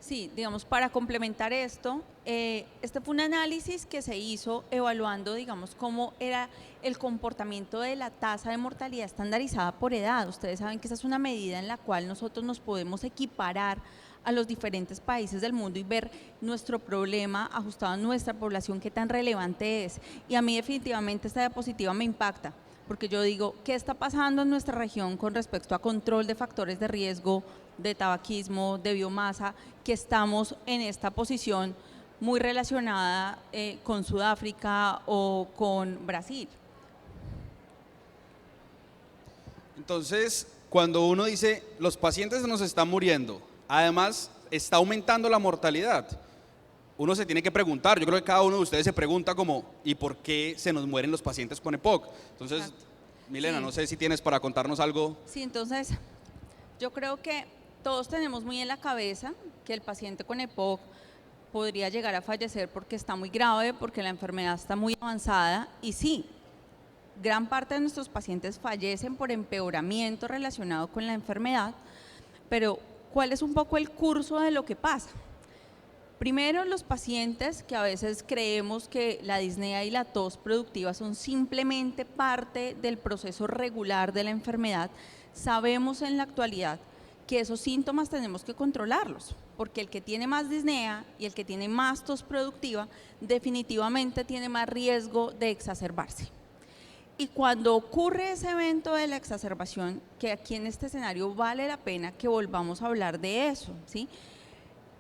Sí, digamos, para complementar esto, este fue un análisis que se hizo evaluando, digamos, cómo era el comportamiento de la tasa de mortalidad estandarizada por edad. Ustedes saben que esa es una medida en la cual nosotros nos podemos equiparar a los diferentes países del mundo y ver nuestro problema ajustado a nuestra población, qué tan relevante es. Y a mí definitivamente esta diapositiva me impacta, porque yo digo, ¿qué está pasando en nuestra región con respecto a control de factores de riesgo, de tabaquismo, de biomasa, que estamos en esta posición muy relacionada con Sudáfrica o con Brasil? Entonces, cuando uno dice, los pacientes nos están muriendo, además está aumentando la mortalidad, uno se tiene que preguntar, yo creo que cada uno de ustedes se pregunta como, ¿y por qué se nos mueren los pacientes con EPOC? Entonces, exacto. Milena, sí. No sé si tienes para contarnos algo. Sí, entonces, yo creo que todos tenemos muy en la cabeza que el paciente con EPOC podría llegar a fallecer porque está muy grave, porque la enfermedad está muy avanzada, y sí, gran parte de nuestros pacientes fallecen por empeoramiento relacionado con la enfermedad, pero ¿cuál es un poco el curso de lo que pasa? Primero, los pacientes que a veces creemos que la disnea y la tos productiva son simplemente parte del proceso regular de la enfermedad, sabemos en la actualidad que esos síntomas tenemos que controlarlos, porque el que tiene más disnea y el que tiene más tos productiva definitivamente tiene más riesgo de exacerbarse. Y cuando ocurre ese evento de la exacerbación, que aquí en este escenario vale la pena que volvamos a hablar de eso, ¿sí?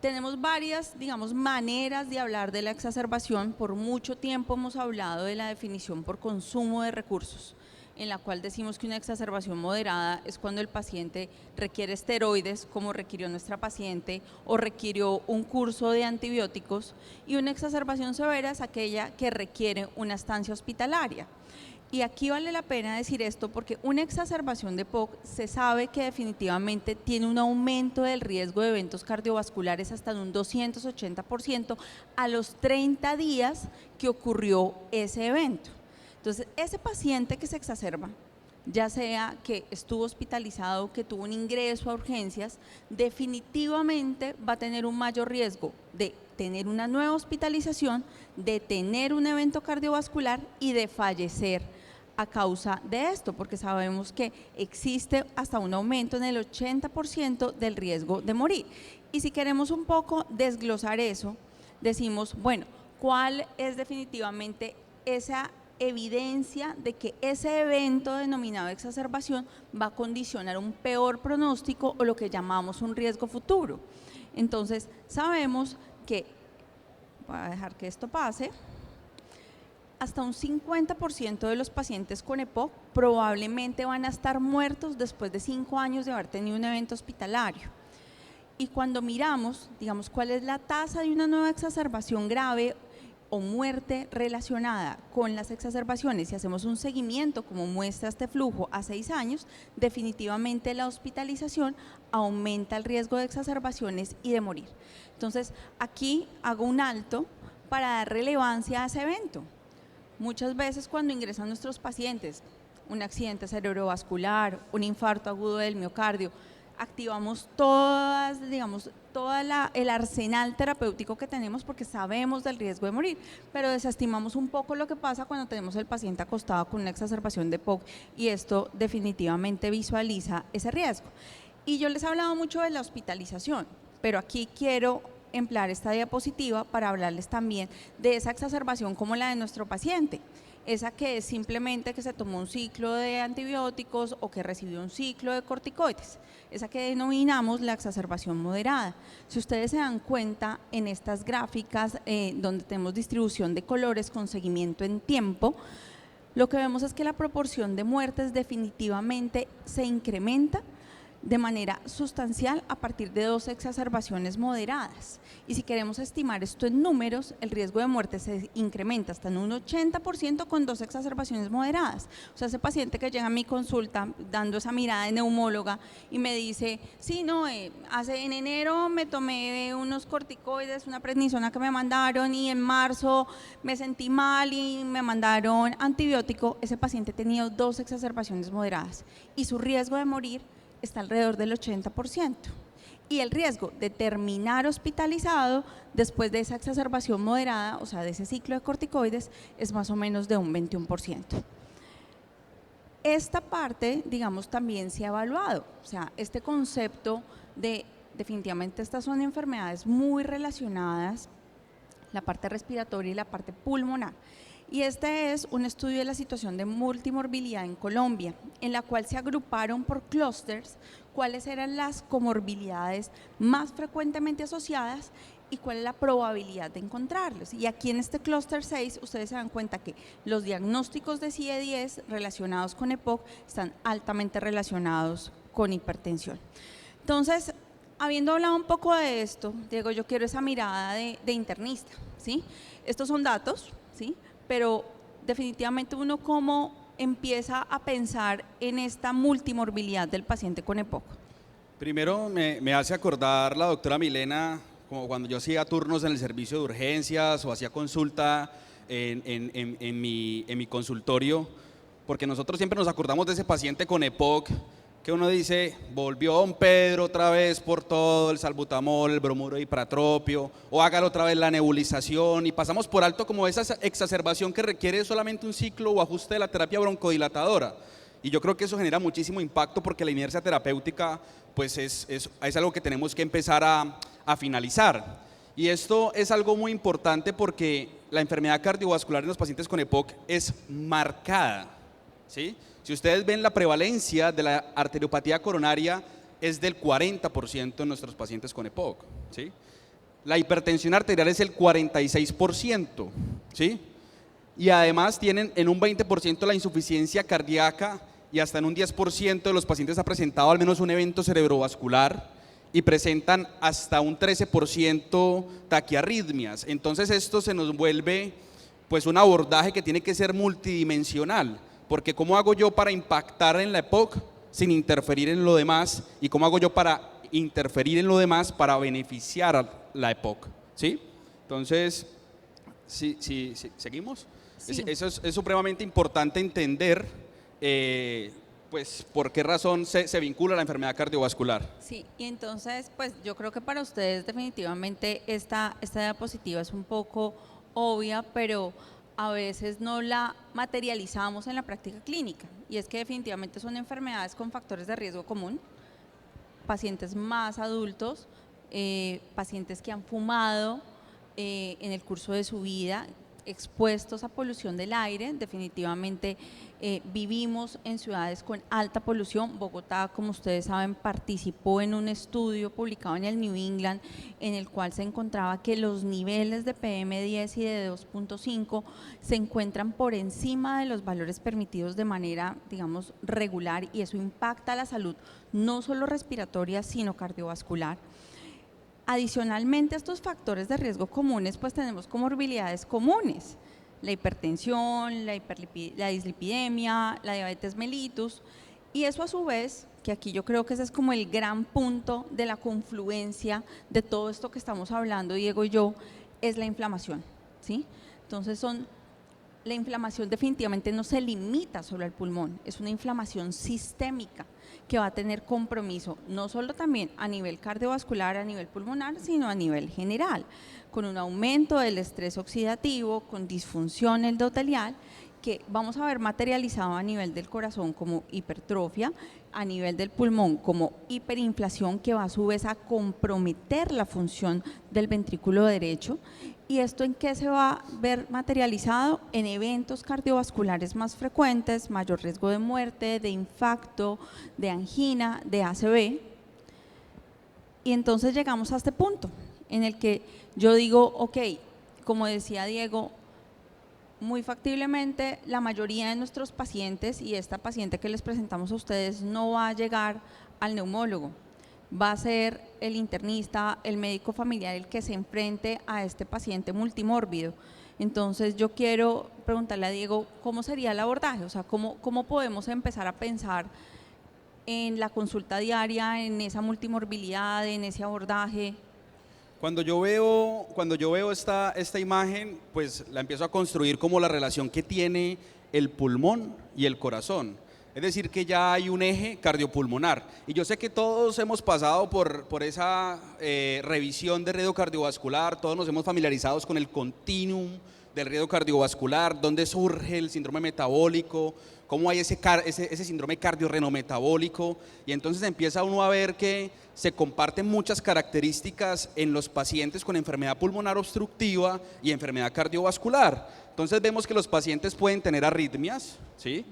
Tenemos varias, digamos, maneras de hablar de la exacerbación. Por mucho tiempo hemos hablado de la definición por consumo de recursos, en la cual decimos que una exacerbación moderada es cuando el paciente requiere esteroides, como requirió nuestra paciente, o requirió un curso de antibióticos, y una exacerbación severa es aquella que requiere una estancia hospitalaria. Y aquí vale la pena decir esto porque una exacerbación de EPOC se sabe que definitivamente tiene un aumento del riesgo de eventos cardiovasculares hasta en un 280% a los 30 días que ocurrió ese evento. Entonces, ese paciente que se exacerba, ya sea que estuvo hospitalizado, que tuvo un ingreso a urgencias, definitivamente va a tener un mayor riesgo de tener una nueva hospitalización, de tener un evento cardiovascular y de fallecer a causa de esto, porque sabemos que existe hasta un aumento en el 80% del riesgo de morir. Y si queremos un poco desglosar eso, decimos, bueno, ¿cuál es definitivamente esa evidencia de que ese evento denominado exacerbación va a condicionar un peor pronóstico o lo que llamamos un riesgo futuro? Entonces, sabemos que, voy a dejar que esto pase, hasta un 50% de los pacientes con EPOC probablemente van a estar muertos después de 5 años de haber tenido un evento hospitalario. Y cuando miramos, digamos, cuál es la tasa de una nueva exacerbación grave o muerte relacionada con las exacerbaciones, y hacemos un seguimiento como muestra este flujo a 6 años, definitivamente la hospitalización aumenta el riesgo de exacerbaciones y de morir. Entonces, aquí hago un alto para dar relevancia a ese evento. Muchas veces cuando ingresan nuestros pacientes, un accidente cerebrovascular, un infarto agudo del miocardio, activamos todas, digamos, el arsenal terapéutico que tenemos porque sabemos del riesgo de morir, pero desestimamos un poco lo que pasa cuando tenemos el paciente acostado con una exacerbación de EPOC, y esto definitivamente visualiza ese riesgo. Y yo les he hablado mucho de la hospitalización, pero aquí quiero emplear esta diapositiva para hablarles también de esa exacerbación como la de nuestro paciente. esa que es simplemente que se tomó un ciclo de antibióticos o que recibió un ciclo de corticoides, esa que denominamos la exacerbación moderada. Si ustedes se dan cuenta en estas gráficas donde tenemos distribución de colores con seguimiento en tiempo, lo que vemos es que la proporción de muertes definitivamente se incrementa de manera sustancial a partir de 2 exacerbaciones moderadas. Y si queremos estimar esto en números, el riesgo de muerte se incrementa hasta en un 80% con 2 exacerbaciones moderadas. O sea, ese paciente que llega a mi consulta dando esa mirada de neumóloga y me dice, sí, no, en enero me tomé unos corticoides, una prednisona que me mandaron y en marzo me sentí mal y me mandaron antibiótico, ese paciente ha tenido 2 exacerbaciones moderadas y su riesgo de morir está alrededor del 80%. Y el riesgo de terminar hospitalizado después de esa exacerbación moderada, o sea, de ese ciclo de corticoides, es más o menos de un 21%. Esta parte, digamos, también se ha evaluado, o sea, este concepto de definitivamente estas son enfermedades muy relacionadas, la parte respiratoria y la parte pulmonar. Y este es un estudio de la situación de multimorbilidad en Colombia, en la cual se agruparon por clústeres cuáles eran las comorbilidades más frecuentemente asociadas y cuál es la probabilidad de encontrarlos. Y aquí en este clúster 6 ustedes se dan cuenta que los diagnósticos de CIE-10 relacionados con EPOC están altamente relacionados con hipertensión. Entonces, habiendo hablado un poco de esto, Diego, yo quiero esa mirada de internista, ¿sí? Estos son datos, ¿sí? Pero definitivamente uno cómo empieza a pensar en esta multimorbilidad del paciente con EPOC. Primero me hace acordar la doctora Milena, como cuando yo hacía turnos en el servicio de urgencias o hacía consulta en mi consultorio, porque nosotros siempre nos acordamos de ese paciente con EPOC, que uno dice, volvió don Pedro otra vez por todo, el salbutamol, el bromuro de ipratropio, o hágalo otra vez la nebulización, y pasamos por alto como esa exacerbación que requiere solamente un ciclo o ajuste de la terapia broncodilatadora. Y yo creo que eso genera muchísimo impacto porque la inercia terapéutica pues es algo que tenemos que empezar a finalizar. Y esto es algo muy importante porque la enfermedad cardiovascular en los pacientes con EPOC es marcada, ¿sí? Si ustedes ven la prevalencia de la arteriopatía coronaria es del 40% en nuestros pacientes con EPOC, ¿sí? La hipertensión arterial es el 46%, ¿sí? Y además tienen en un 20% la insuficiencia cardíaca y hasta en un 10% de los pacientes ha presentado al menos un evento cerebrovascular y presentan hasta un 13% taquiarritmias. Entonces esto se nos vuelve pues un abordaje que tiene que ser multidimensional. Porque ¿cómo hago yo para impactar en la EPOC sin interferir en lo demás? ¿Y cómo hago yo para interferir en lo demás para beneficiar a la EPOC? ¿Sí? Entonces, ¿sí, seguimos? Sí. Eso es supremamente importante entender, pues, por qué razón se vincula la enfermedad cardiovascular. Sí, y entonces, pues yo creo que para ustedes definitivamente esta diapositiva es un poco obvia, pero a veces no la materializamos en la práctica clínica, y es que definitivamente son enfermedades con factores de riesgo común, pacientes más adultos, pacientes que han fumado en el curso de su vida, expuestos a polución del aire. Definitivamente vivimos en ciudades con alta polución. Bogotá, como ustedes saben, participó en un estudio publicado en el New England en el cual se encontraba que los niveles de PM10 y de 2.5 se encuentran por encima de los valores permitidos de manera, digamos, regular, y eso impacta la salud no solo respiratoria sino cardiovascular. Adicionalmente a estos factores de riesgo comunes, pues tenemos comorbilidades comunes, la hipertensión, la dislipidemia, la diabetes mellitus, y eso a su vez, que aquí yo creo que ese es como el gran punto de la confluencia de todo esto que estamos hablando, Diego y yo, es la inflamación, ¿sí? Entonces la inflamación definitivamente no se limita solo al pulmón, es una inflamación sistémica que va a tener compromiso no solo también a nivel cardiovascular, a nivel pulmonar, sino a nivel general, con un aumento del estrés oxidativo, con disfunción endotelial que vamos a ver materializado a nivel del corazón como hipertrofia, a nivel del pulmón como hiperinflación, que va a su vez a comprometer la función del ventrículo derecho. ¿Y esto en qué se va a ver materializado? En eventos cardiovasculares más frecuentes, mayor riesgo de muerte, de infarto, de angina, de ACV. Y entonces llegamos a este punto en el que yo digo, ok, como decía Diego, muy factiblemente la mayoría de nuestros pacientes, y esta paciente que les presentamos a ustedes no va a llegar al neumólogo, va a ser el internista, el médico familiar el que se enfrente a este paciente multimórbido. Entonces yo quiero preguntarle a Diego, ¿cómo sería el abordaje? O sea, ¿cómo podemos empezar a pensar en la consulta diaria, en esa multimorbilidad, en ese abordaje? Cuando yo veo esta imagen, pues la empiezo a construir como la relación que tiene el pulmón y el corazón. Es decir, que ya hay un eje cardiopulmonar. Y yo sé que todos hemos pasado por esa revisión de riesgo cardiovascular, todos nos hemos familiarizado con el continuum del riesgo cardiovascular, dónde surge el síndrome metabólico, cómo hay ese síndrome cardiorrenometabólico, y entonces empieza uno a ver que se comparten muchas características en los pacientes con enfermedad pulmonar obstructiva y enfermedad cardiovascular. Entonces vemos que los pacientes pueden tener arritmias, ¿sí?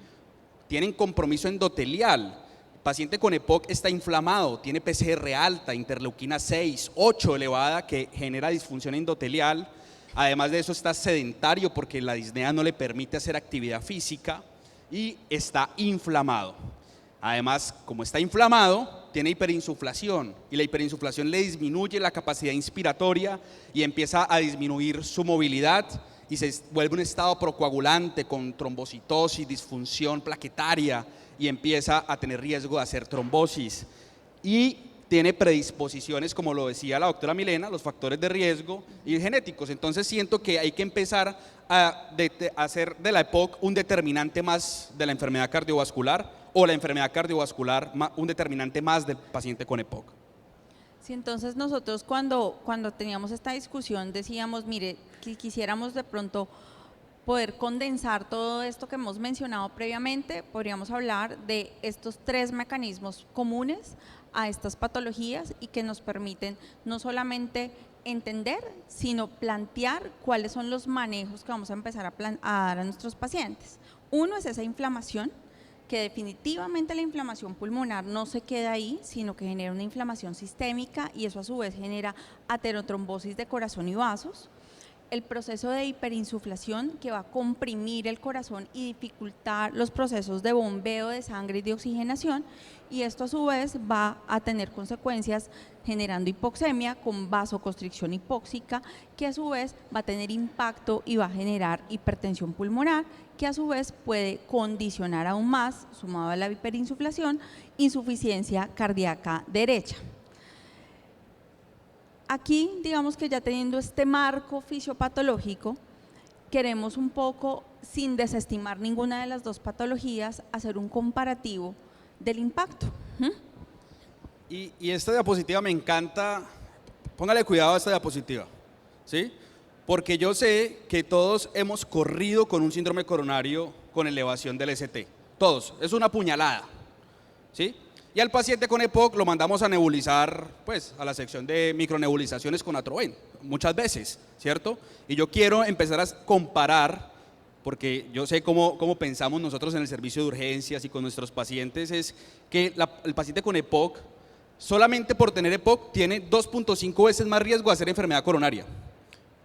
Tienen compromiso endotelial. El paciente con EPOC está inflamado, tiene PCR alta, interleuquina 6, 8 elevada, que genera disfunción endotelial. Además de eso está sedentario porque la disnea no le permite hacer actividad física y está inflamado. Además, como está inflamado, tiene hiperinsuflación, y la hiperinsuflación le disminuye la capacidad inspiratoria y empieza a disminuir su movilidad y se vuelve un estado procoagulante con trombocitosis, disfunción plaquetaria, y empieza a tener riesgo de hacer trombosis. Y tiene predisposiciones, como lo decía la doctora Milena, los factores de riesgo y genéticos. Entonces siento que hay que empezar a hacer de la EPOC un determinante más de la enfermedad cardiovascular, o la enfermedad cardiovascular un determinante más del paciente con EPOC. Sí, entonces nosotros cuando teníamos esta discusión decíamos, mire, quisiéramos de pronto poder condensar todo esto que hemos mencionado previamente. Podríamos hablar de estos 3 mecanismos comunes a estas patologías y que nos permiten no solamente entender, sino plantear cuáles son los manejos que vamos a empezar a dar a nuestros pacientes. Uno es esa inflamación, que definitivamente la inflamación pulmonar no se queda ahí, sino que genera una inflamación sistémica, y eso a su vez genera aterotrombosis de corazón y vasos. El proceso de hiperinsuflación, que va a comprimir el corazón y dificultar los procesos de bombeo de sangre y de oxigenación, y esto a su vez va a tener consecuencias generando hipoxemia con vasoconstricción hipóxica, que a su vez va a tener impacto y va a generar hipertensión pulmonar, que a su vez puede condicionar aún más, sumado a la hiperinsuflación, insuficiencia cardíaca derecha. Aquí, digamos que ya teniendo este marco fisiopatológico, queremos un poco, sin desestimar ninguna de las 2 patologías, hacer un comparativo del impacto. Y esta diapositiva me encanta, póngale cuidado a esta diapositiva, ¿sí? Porque yo sé que todos hemos corrido con un síndrome coronario con elevación del ST, todos, es una puñalada, ¿sí? Y al paciente con EPOC lo mandamos a nebulizar, pues, a la sección de micronebulizaciones con atroven, muchas veces, ¿cierto? Y yo quiero empezar a comparar, porque yo sé cómo pensamos nosotros en el servicio de urgencias y con nuestros pacientes, es que el paciente con EPOC, solamente por tener EPOC, tiene 2.5 veces más riesgo de hacer enfermedad coronaria,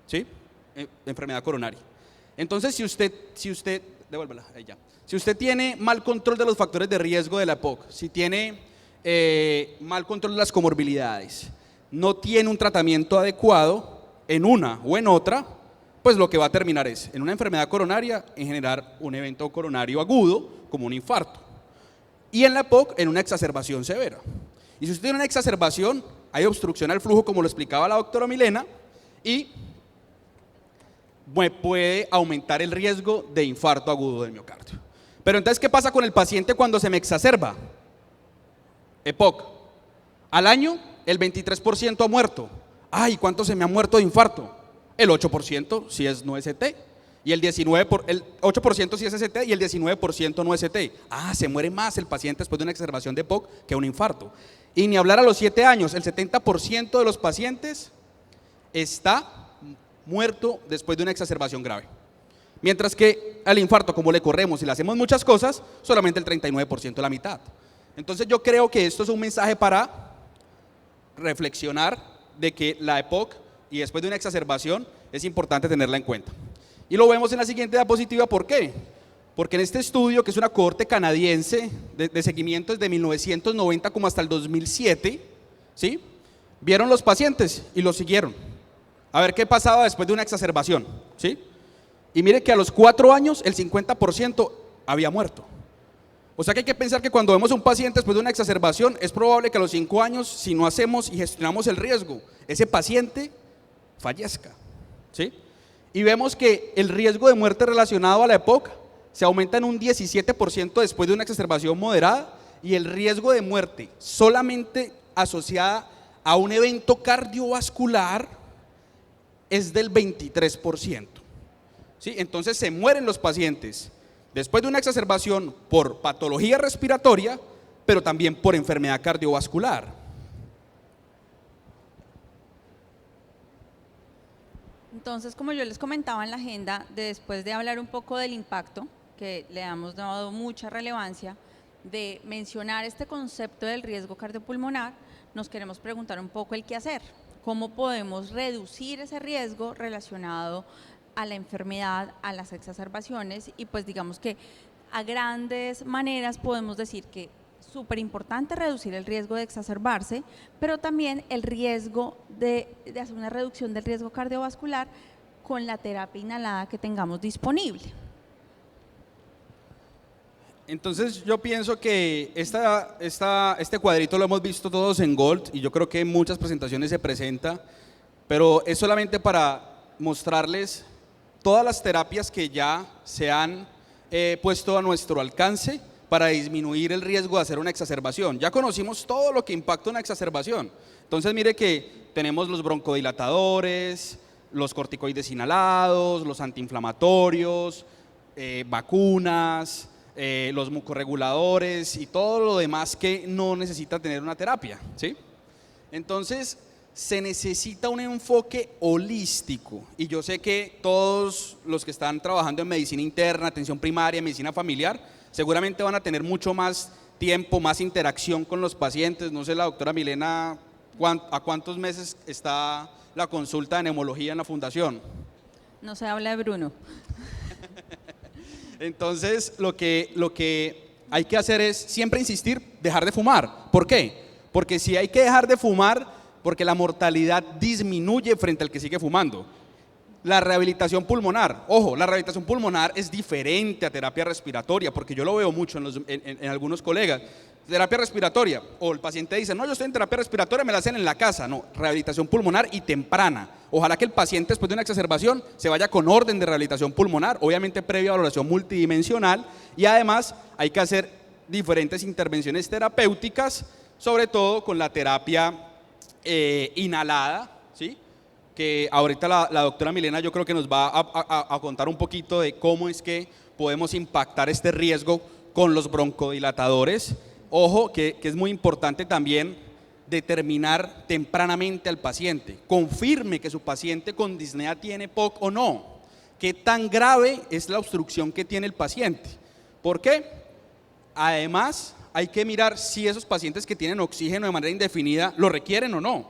¿sí? Enfermedad coronaria. Entonces, si usted, devuélvala, ahí ya. Si usted tiene mal control de los factores de riesgo de la EPOC, si tiene mal control de las comorbilidades, no tiene un tratamiento adecuado en una o en otra, pues lo que va a terminar es, en una enfermedad coronaria, en generar un evento coronario agudo, como un infarto. Y en la EPOC, en una exacerbación severa. Y si usted tiene una exacerbación, hay obstrucción al flujo, como lo explicaba la doctora Milena, y puede aumentar el riesgo de infarto agudo del miocardio. Pero entonces, ¿qué pasa con el paciente cuando se me exacerba? EPOC. Al año, el 23% ha muerto. Ay, ¿cuánto se me ha muerto de infarto? El 8% si no es ET. Y el 8% sí es ST y el 19% no es ST. Ah, se muere más el paciente después de una exacerbación de POC que un infarto. Y ni hablar a los 7 años, el 70% de los pacientes está muerto después de una exacerbación grave. Mientras que al infarto, como le corremos y le hacemos muchas cosas, solamente el 39%, la mitad. Entonces yo creo que esto es un mensaje para reflexionar de que la EPOC y después de una exacerbación es importante tenerla en cuenta. Y lo vemos en la siguiente diapositiva, ¿por qué? Porque en este estudio, que es una cohorte canadiense de seguimiento desde 1990 como hasta el 2007, ¿sí? Vieron los pacientes y los siguieron. A ver qué pasaba después de una exacerbación, ¿sí? Y mire que a los 4 años el 50% había muerto. O sea que hay que pensar que cuando vemos a un paciente después de una exacerbación, es probable que a los 5 años, si no hacemos y gestionamos el riesgo, ese paciente fallezca, ¿sí? Y vemos que el riesgo de muerte relacionado a la EPOC se aumenta en un 17% después de una exacerbación moderada, y el riesgo de muerte solamente asociada a un evento cardiovascular es del 23%. ¿Sí? Entonces se mueren los pacientes después de una exacerbación por patología respiratoria, pero también por enfermedad cardiovascular. Entonces, como yo les comentaba en la agenda, después de hablar un poco del impacto, que le hemos dado mucha relevancia, de mencionar este concepto del riesgo cardiopulmonar, nos queremos preguntar un poco el qué hacer, cómo podemos reducir ese riesgo relacionado a la enfermedad, a las exacerbaciones, y pues digamos que a grandes maneras podemos decir que súper importante reducir el riesgo de exacerbarse, pero también el riesgo de hacer una reducción del riesgo cardiovascular con la terapia inhalada que tengamos disponible. Entonces yo pienso que este cuadrito lo hemos visto todos en Gold, y yo creo que en muchas presentaciones se presenta, pero es solamente para mostrarles todas las terapias que ya se han puesto a nuestro alcance para disminuir el riesgo de hacer una exacerbación. Ya conocimos todo lo que impacta una exacerbación. Entonces mire que tenemos los broncodilatadores, los corticoides inhalados, los antiinflamatorios, vacunas, los mucorreguladores y todo lo demás que no necesita tener una terapia, ¿sí? Entonces se necesita un enfoque holístico, y yo sé que todos los que están trabajando en medicina interna, atención primaria, medicina familiar, seguramente van a tener mucho más tiempo, más interacción con los pacientes. No sé, la doctora Milena, ¿a cuántos meses está la consulta de neumología en la fundación? No se habla de Bruno. Entonces, lo que hay que hacer es siempre insistir, dejar de fumar. ¿Por qué? Porque si hay que dejar de fumar, porque la mortalidad disminuye frente al que sigue fumando. La rehabilitación pulmonar, ojo, la rehabilitación pulmonar es diferente a terapia respiratoria, porque yo lo veo mucho en algunos colegas. Terapia respiratoria, o el paciente dice, no, yo estoy en terapia respiratoria, me la hacen en la casa. No, rehabilitación pulmonar y temprana. Ojalá que el paciente después de una exacerbación se vaya con orden de rehabilitación pulmonar, obviamente previa valoración multidimensional, y además hay que hacer diferentes intervenciones terapéuticas, sobre todo con la terapia inhalada, ¿sí? Que ahorita la doctora Milena yo creo que nos va a contar un poquito de cómo es que podemos impactar este riesgo con los broncodilatadores. Ojo, que es muy importante también determinar tempranamente al paciente, confirme que su paciente con disnea tiene POC o no, qué tan grave es la obstrucción que tiene el paciente. ¿Por qué? Además, hay que mirar si esos pacientes que tienen oxígeno de manera indefinida lo requieren o no,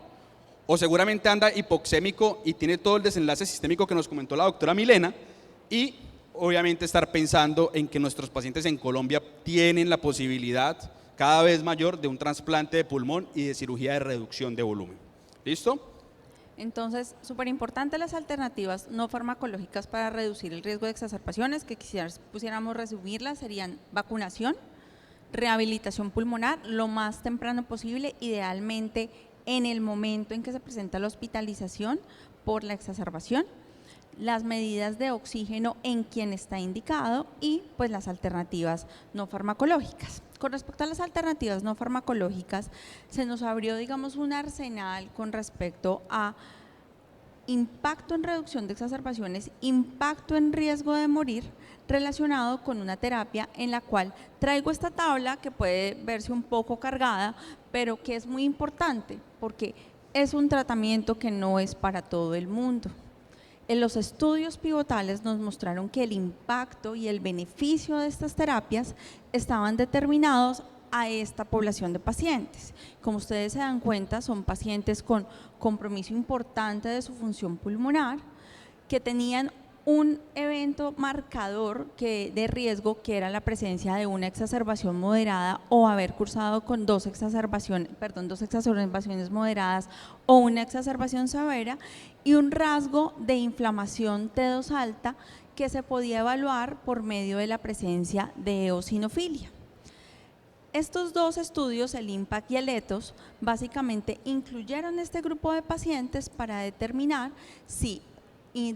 o seguramente anda hipoxémico y tiene todo el desenlace sistémico que nos comentó la doctora Milena, y obviamente estar pensando en que nuestros pacientes en Colombia tienen la posibilidad cada vez mayor de un trasplante de pulmón y de cirugía de reducción de volumen. ¿Listo? Entonces, súper importante las alternativas no farmacológicas para reducir el riesgo de exacerbaciones, que pusiéramos resumirlas, serían vacunación, rehabilitación pulmonar, lo más temprano posible, idealmente en el momento en que se presenta la hospitalización por la exacerbación, las medidas de oxígeno en quien está indicado, y pues las alternativas no farmacológicas. Con respecto a las alternativas no farmacológicas, se nos abrió, digamos, un arsenal con respecto a impacto en reducción de exacerbaciones, impacto en riesgo de morir relacionado con una terapia en la cual traigo esta tabla que puede verse un poco cargada, pero que es muy importante porque es un tratamiento que no es para todo el mundo. En los estudios pivotales nos mostraron que el impacto y el beneficio de estas terapias estaban determinados a esta población de pacientes. Como ustedes se dan cuenta, son pacientes con compromiso importante de su función pulmonar, que tenían un evento marcador de riesgo, que era la presencia de una exacerbación moderada o haber cursado con dos exacerbaciones moderadas o una exacerbación severa, y un rasgo de inflamación T2 alta que se podía evaluar por medio de la presencia de eosinofilia. Estos dos estudios, el IMPACT y el ETHOS, básicamente incluyeron este grupo de pacientes para determinar si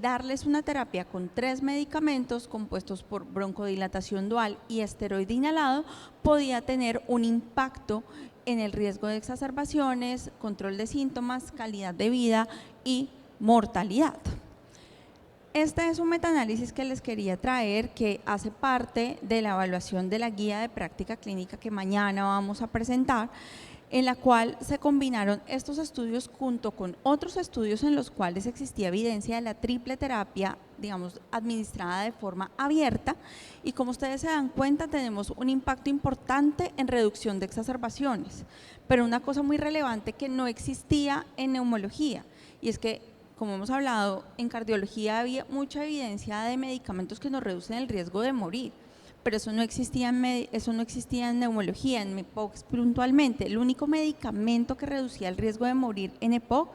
darles una terapia con 3 medicamentos compuestos por broncodilatación dual y esteroide inhalado podía tener un impacto en el riesgo de exacerbaciones, control de síntomas, calidad de vida y mortalidad. Este es un metaanálisis que les quería traer, que hace parte de la evaluación de la guía de práctica clínica que mañana vamos a presentar, en la cual se combinaron estos estudios junto con otros estudios en los cuales existía evidencia de la triple terapia, digamos, administrada de forma abierta, y como ustedes se dan cuenta tenemos un impacto importante en reducción de exacerbaciones, pero una cosa muy relevante que no existía en neumología, y es que, como hemos hablado, en cardiología había mucha evidencia de medicamentos que nos reducen el riesgo de morir, pero eso no existía en neumología, en EPOC puntualmente. El único medicamento que reducía el riesgo de morir en EPOC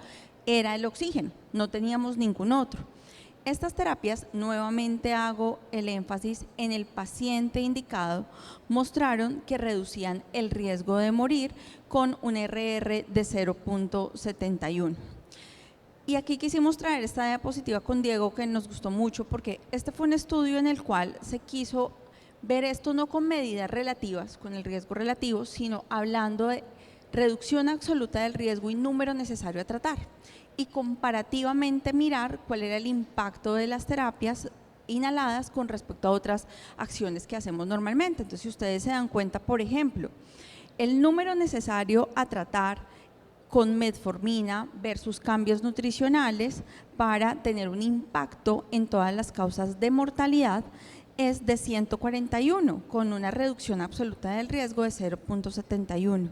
era el oxígeno, no teníamos ningún otro. Estas terapias, nuevamente hago el énfasis en el paciente indicado, mostraron que reducían el riesgo de morir con un RR de 0.71. Y aquí quisimos traer esta diapositiva con Diego, que nos gustó mucho porque este fue un estudio en el cual se quiso ver esto no con medidas relativas, con el riesgo relativo, sino hablando de reducción absoluta del riesgo y número necesario a tratar, y comparativamente mirar cuál era el impacto de las terapias inhaladas con respecto a otras acciones que hacemos normalmente. Entonces, si ustedes se dan cuenta, por ejemplo, el número necesario a tratar con metformina versus cambios nutricionales para tener un impacto en todas las causas de mortalidad es de 141, con una reducción absoluta del riesgo de 0.71.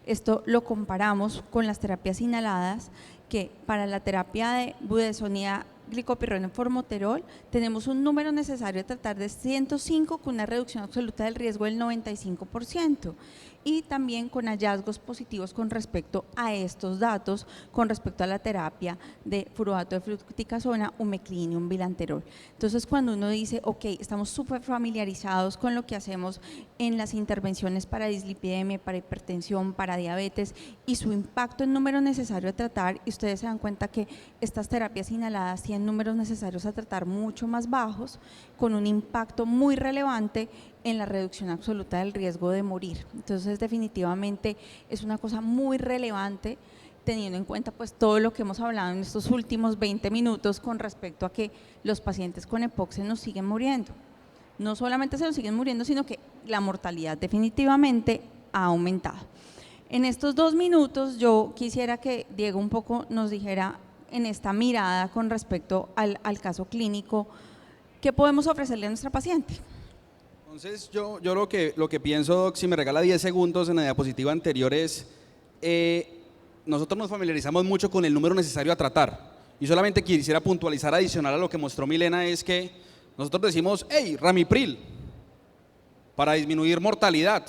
Esto lo comparamos con las terapias inhaladas, que para la terapia de budesonida, glicopirrona, formoterol, tenemos un número necesario a tratar de 105 con una reducción absoluta del riesgo del 95%, y también con hallazgos positivos con respecto a estos datos, con respecto a la terapia de fluorato de fluticasona, umeclinium, bilanterol. Entonces, cuando uno dice, ok, estamos súper familiarizados con lo que hacemos en las intervenciones para dislipidemia, para hipertensión, para diabetes y su impacto en número necesario a tratar, y ustedes se dan cuenta que estas terapias inhaladas tienen números necesarios a tratar mucho más bajos, con un impacto muy relevante en la reducción absoluta del riesgo de morir. Entonces, definitivamente es una cosa muy relevante, teniendo en cuenta pues todo lo que hemos hablado en estos últimos 20 minutos con respecto a que los pacientes con EPOC se nos siguen muriendo. No solamente se nos siguen muriendo, sino que la mortalidad definitivamente ha aumentado. En estos 2 minutos yo quisiera que Diego un poco nos dijera, en esta mirada con respecto al caso clínico, ¿qué podemos ofrecerle a nuestra paciente? Entonces, yo lo que pienso, Doc, si me regala 10 segundos en la diapositiva anterior, es nosotros nos familiarizamos mucho con el número necesario a tratar, y solamente quisiera puntualizar, adicional a lo que mostró Milena, es que nosotros decimos, hey, Ramipril, para disminuir mortalidad,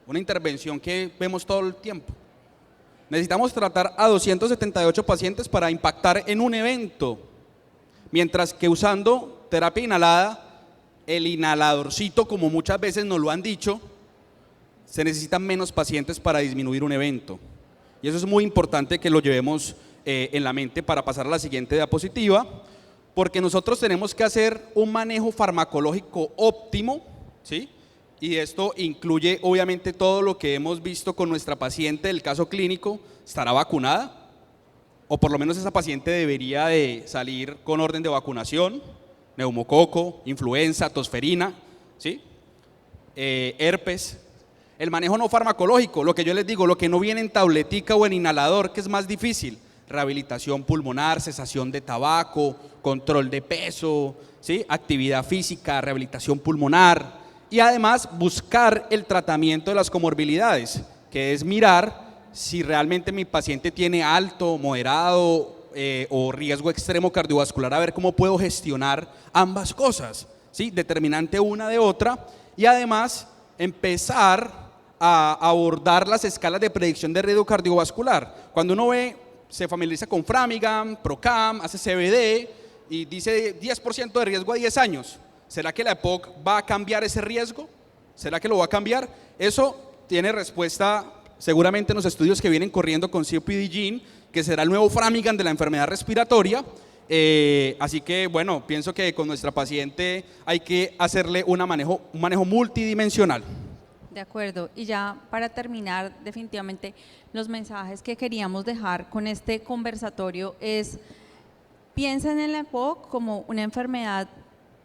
una intervención que vemos todo el tiempo. Necesitamos tratar a 278 pacientes para impactar en un evento, mientras que usando terapia inhalada, el inhaladorcito, como muchas veces nos lo han dicho, se necesitan menos pacientes para disminuir un evento. Y eso es muy importante que lo llevemos en la mente para pasar a la siguiente diapositiva, porque nosotros tenemos que hacer un manejo farmacológico óptimo, ¿sí? Y esto incluye obviamente todo lo que hemos visto con nuestra paciente del caso clínico. ¿Estará vacunada o por lo menos esa paciente debería de salir con orden de vacunación, neumococo, influenza, tosferina, ¿sí? Herpes. El manejo no farmacológico, lo que yo les digo, lo que no viene en tabletica o en inhalador, que es más difícil, rehabilitación pulmonar, cesación de tabaco, control de peso, ¿sí? Actividad física, rehabilitación pulmonar y además buscar el tratamiento de las comorbilidades, que es mirar si realmente mi paciente tiene alto, moderado o riesgo extremo cardiovascular, a ver cómo puedo gestionar ambas cosas, ¿sí? Determinante una de otra, y además empezar a abordar las escalas de predicción de riesgo cardiovascular. Cuando uno se familiariza con Framingham, Procam, hace CBD y dice 10% de riesgo a 10 años, ¿será que la EPOC va a cambiar ese riesgo? ¿Será que lo va a cambiar? Eso tiene respuesta seguramente en los estudios que vienen corriendo con COPD Gene, que será el nuevo Framingham de la enfermedad respiratoria. Así que bueno, pienso que con nuestra paciente hay que hacerle un manejo multidimensional. De acuerdo, y ya para terminar, definitivamente los mensajes que queríamos dejar con este conversatorio es: piensen en la EPOC como una enfermedad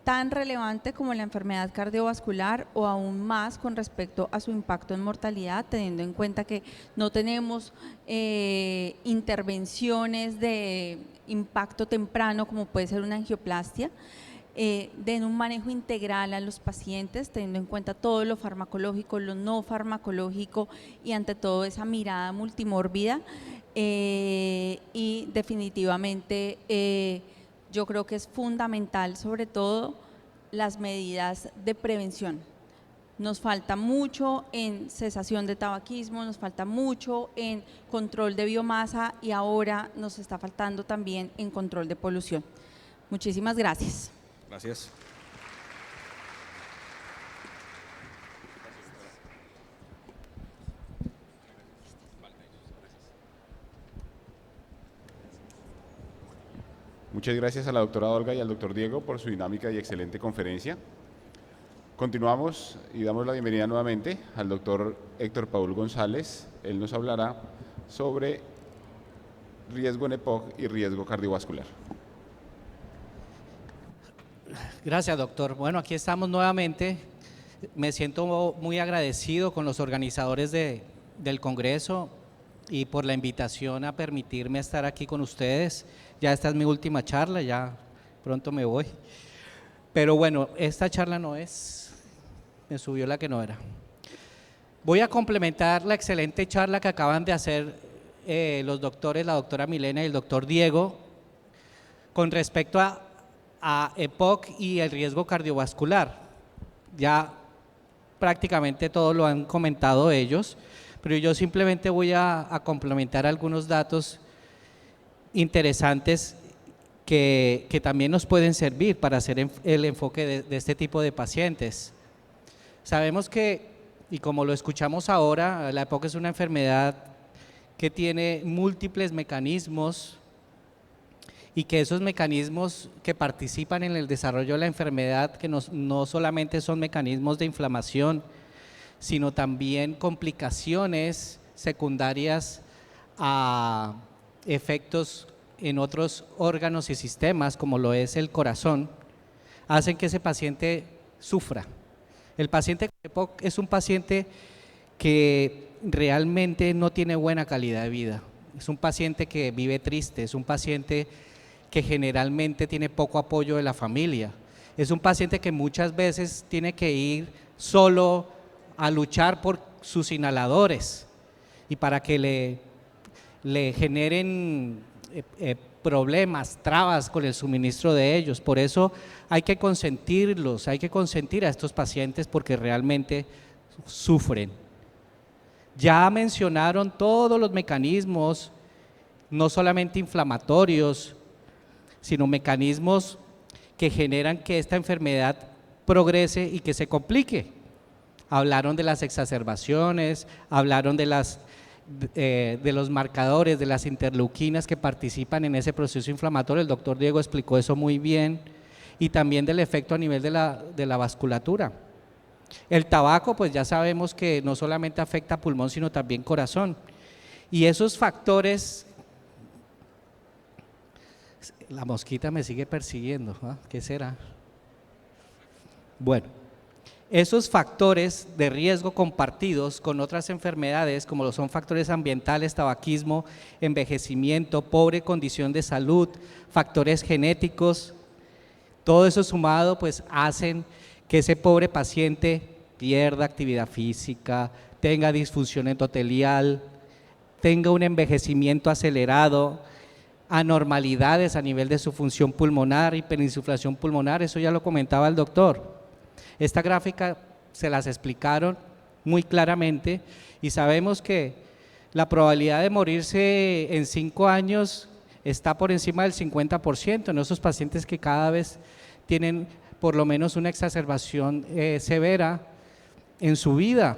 tan relevante como la enfermedad cardiovascular, o aún más con respecto a su impacto en mortalidad, teniendo en cuenta que no tenemos intervenciones de impacto temprano como puede ser una angioplastia. Den un manejo integral a los pacientes, teniendo en cuenta todo lo farmacológico, lo no farmacológico y ante todo esa mirada multimórbida. Y definitivamente yo creo que es fundamental, sobre todo, las medidas de prevención. Nos falta mucho en cesación de tabaquismo, nos falta mucho en control de biomasa y ahora nos está faltando también en control de polución. Muchísimas gracias. Gracias. Muchas gracias a la doctora Olga y al doctor Diego por su dinámica y excelente conferencia. Continuamos y damos la bienvenida nuevamente al doctor Héctor Paul González. Él nos hablará sobre riesgo en EPOC y riesgo cardiovascular. Gracias, doctor. Bueno, aquí estamos nuevamente. Me siento muy agradecido con los organizadores del Congreso y por la invitación a permitirme estar aquí con ustedes. Ya esta es mi última charla, ya pronto me voy. Pero bueno, esta charla no es, me subió la que no era. Voy a complementar la excelente charla que acaban de hacer los doctores, la doctora Milena y el doctor Diego, con respecto a EPOC y el riesgo cardiovascular. Ya prácticamente todo lo han comentado ellos, pero yo simplemente voy a complementar algunos datos interesantes que también nos pueden servir para hacer el enfoque de este tipo de pacientes. Sabemos que, y como lo escuchamos ahora, la EPOC es una enfermedad que tiene múltiples mecanismos y que esos mecanismos que participan en el desarrollo de la enfermedad, que no solamente son mecanismos de inflamación, sino también complicaciones secundarias a efectos en otros órganos y sistemas, como lo es el corazón, hacen que ese paciente sufra. El paciente con EPOC es un paciente que realmente no tiene buena calidad de vida, es un paciente que vive triste, es un paciente que generalmente tiene poco apoyo de la familia, es un paciente que muchas veces tiene que ir solo a luchar por sus inhaladores y para que le generen problemas, trabas con el suministro de ellos. Por eso hay que consentirlos, hay que consentir a estos pacientes porque realmente sufren. Ya mencionaron todos los mecanismos, no solamente inflamatorios, sino mecanismos que generan que esta enfermedad progrese y que se complique. Hablaron de las exacerbaciones, hablaron de los marcadores, de las interleuquinas que participan en ese proceso inflamatorio. El doctor Diego explicó eso muy bien, y también del efecto a nivel de la vasculatura. El tabaco, pues ya sabemos que no solamente afecta pulmón, sino también corazón, y esos factores La mosquita me sigue persiguiendo, ¿ah? ¿Qué será? Bueno, esos factores de riesgo compartidos con otras enfermedades, como lo son factores ambientales, tabaquismo, envejecimiento, pobre condición de salud, factores genéticos, todo eso sumado pues hacen que ese pobre paciente pierda actividad física, tenga disfunción endotelial, tenga un envejecimiento acelerado, anormalidades a nivel de su función pulmonar, hiperinsuflación pulmonar, eso ya lo comentaba el doctor. Esta gráfica se las explicaron muy claramente y sabemos que la probabilidad de morirse en 5 años está por encima del 50% en esos pacientes que cada vez tienen por lo menos una exacerbación severa en su vida.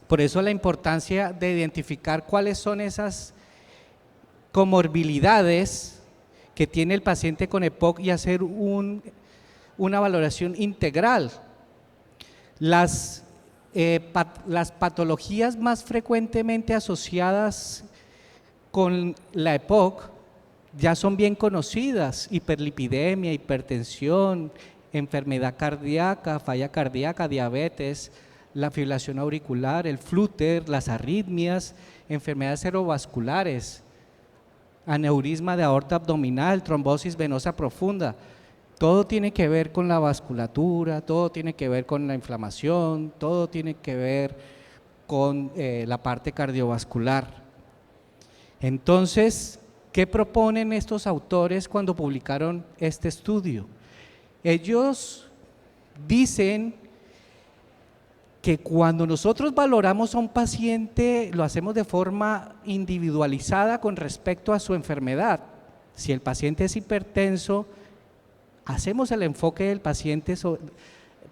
Por eso la importancia de identificar cuáles son esas comorbilidades que tiene el paciente con EPOC y hacer una valoración integral. Las patologías más frecuentemente asociadas con la EPOC ya son bien conocidas: hiperlipidemia, hipertensión, enfermedad cardíaca, falla cardíaca, diabetes, la fibrilación auricular, el flúter, las arritmias, enfermedades cerebrovasculares, aneurisma de aorta abdominal, trombosis venosa profunda. Todo tiene que ver con la vasculatura, todo tiene que ver con la inflamación, todo tiene que ver con la parte cardiovascular. Entonces, ¿qué proponen estos autores cuando publicaron este estudio? Ellos dicen que cuando nosotros valoramos a un paciente lo hacemos de forma individualizada con respecto a su enfermedad. Si el paciente es hipertenso, hacemos el enfoque del paciente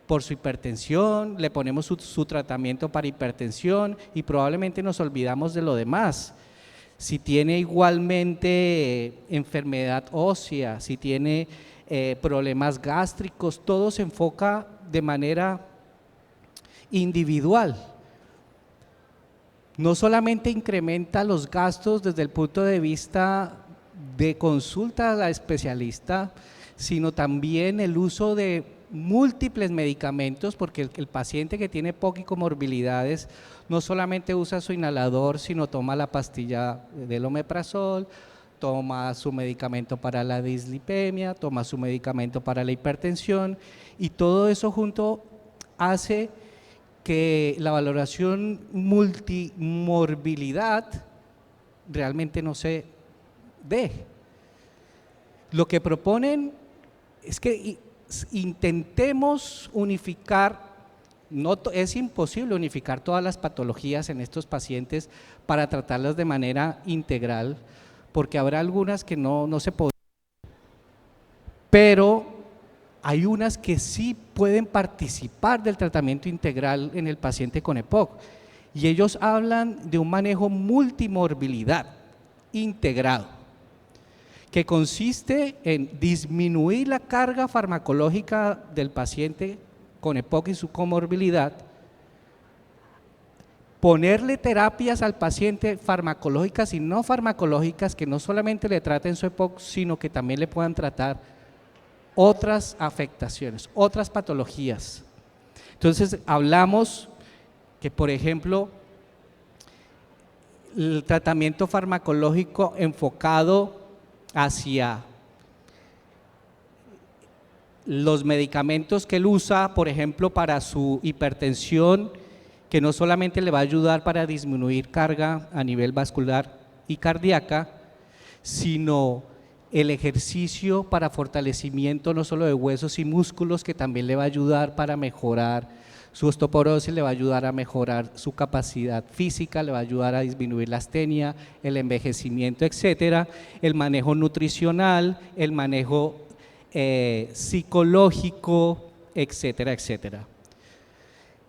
por su hipertensión, le ponemos su tratamiento para hipertensión y probablemente nos olvidamos de lo demás. Si tiene igualmente enfermedad ósea, si tiene problemas gástricos, todo se enfoca de manera individual. No solamente incrementa los gastos desde el punto de vista de consulta a la especialista, sino también el uso de múltiples medicamentos, porque el paciente que tiene EPOC y comorbilidades no solamente usa su inhalador, sino toma la pastilla del omeprazol, toma su medicamento para la dislipemia, toma su medicamento para la hipertensión, y todo eso junto hace que la valoración multimorbilidad realmente no se dé. Lo que proponen es que intentemos unificar, es imposible unificar todas las patologías en estos pacientes para tratarlas de manera integral, porque habrá algunas que no se podrán, pero hay unas que sí pueden participar del tratamiento integral en el paciente con EPOC, y ellos hablan de un manejo multimorbilidad integrado, que consiste en disminuir la carga farmacológica del paciente con EPOC y su comorbilidad, ponerle terapias al paciente farmacológicas y no farmacológicas que no solamente le traten su EPOC, sino que también le puedan tratar otras afectaciones, otras patologías. Entonces hablamos que, por ejemplo, el tratamiento farmacológico enfocado hacia los medicamentos que él usa, por ejemplo, para su hipertensión, que no solamente le va a ayudar para disminuir carga a nivel vascular y cardíaca, sino el ejercicio para fortalecimiento no solo de huesos y músculos, que también le va a ayudar para mejorar su osteoporosis, le va a ayudar a mejorar su capacidad física, le va a ayudar a disminuir la astenia, el envejecimiento, etcétera, el manejo nutricional, el manejo psicológico, etcétera, etcétera.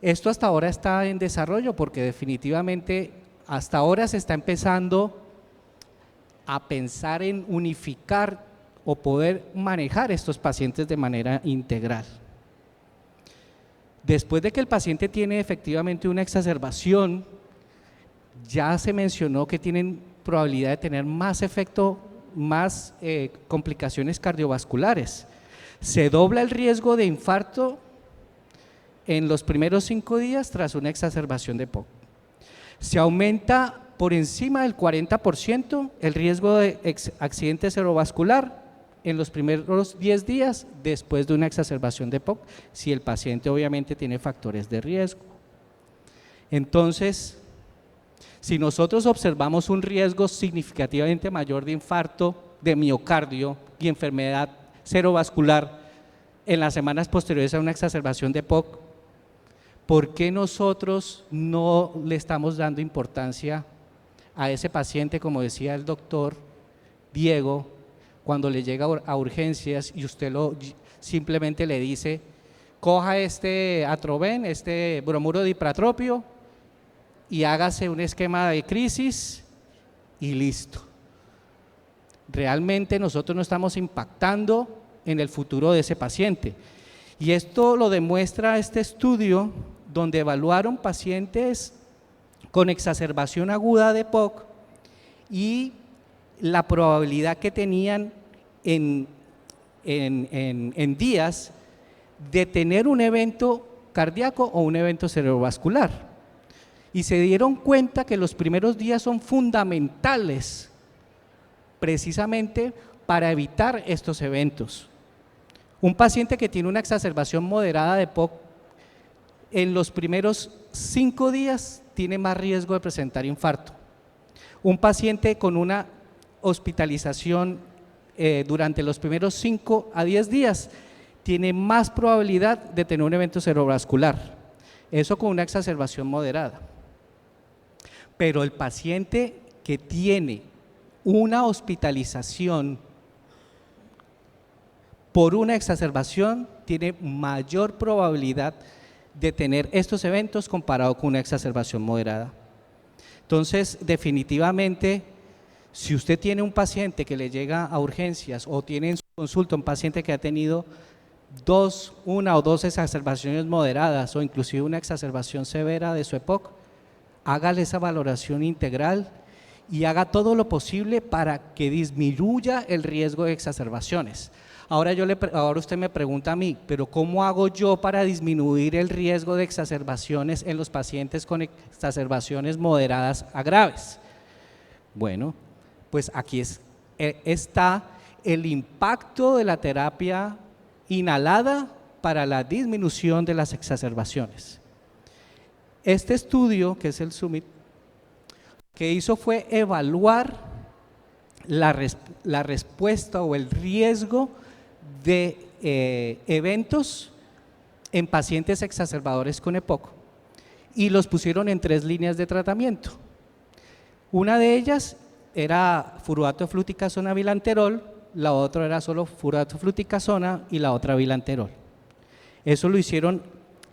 Esto hasta ahora está en desarrollo, porque definitivamente hasta ahora se está empezando a pensar en unificar o poder manejar estos pacientes de manera integral. Después de que el paciente tiene efectivamente una exacerbación, ya se mencionó que tienen probabilidad de tener más efecto más complicaciones cardiovasculares. Se dobla el riesgo de infarto en los primeros 5 días tras una exacerbación de POC. Se aumenta por encima del 40% el riesgo de accidente cerebrovascular en los primeros 10 días después de una exacerbación de POC, si el paciente obviamente tiene factores de riesgo. Entonces, si nosotros observamos un riesgo significativamente mayor de infarto, de miocardio y enfermedad cerebrovascular en las semanas posteriores a una exacerbación de POC, ¿por qué nosotros no le estamos dando importancia a ese paciente, como decía el doctor Diego, cuando le llega a urgencias y usted simplemente le dice, coja este Atroven, este bromuro de ipratropio y hágase un esquema de crisis y listo? Realmente nosotros no estamos impactando en el futuro de ese paciente. Y esto lo demuestra este estudio donde evaluaron pacientes con exacerbación aguda de POC y la probabilidad que tenían en días de tener un evento cardíaco o un evento cerebrovascular. Y se dieron cuenta que los primeros días son fundamentales precisamente para evitar estos eventos. Un paciente que tiene una exacerbación moderada de POC, en los primeros 5 días tiene más riesgo de presentar infarto. Un paciente con una hospitalización durante los primeros 5 a 10 días tiene más probabilidad de tener un evento cerebrovascular, eso con una exacerbación moderada. Pero el paciente que tiene una hospitalización por una exacerbación tiene mayor probabilidad de tener estos eventos comparado con una exacerbación moderada. Entonces, definitivamente, si usted tiene un paciente que le llega a urgencias o tiene en su consulta un paciente que ha tenido una o dos exacerbaciones moderadas o inclusive una exacerbación severa de su EPOC, hágale esa valoración integral y haga todo lo posible para que disminuya el riesgo de exacerbaciones. Ahora usted me pregunta a mí, pero ¿cómo hago yo para disminuir el riesgo de exacerbaciones en los pacientes con exacerbaciones moderadas a graves? Bueno, pues aquí está el impacto de la terapia inhalada para la disminución de las exacerbaciones. Este estudio, que es el SUMMIT, que hizo fue evaluar la respuesta o el riesgo de eventos en pacientes exacerbadores con EPOC y los pusieron en 3 líneas de tratamiento. Una de ellas era furulato fluticasona bilanterol, la otra era solo furulato fluticasona y la otra bilanterol. Eso lo hicieron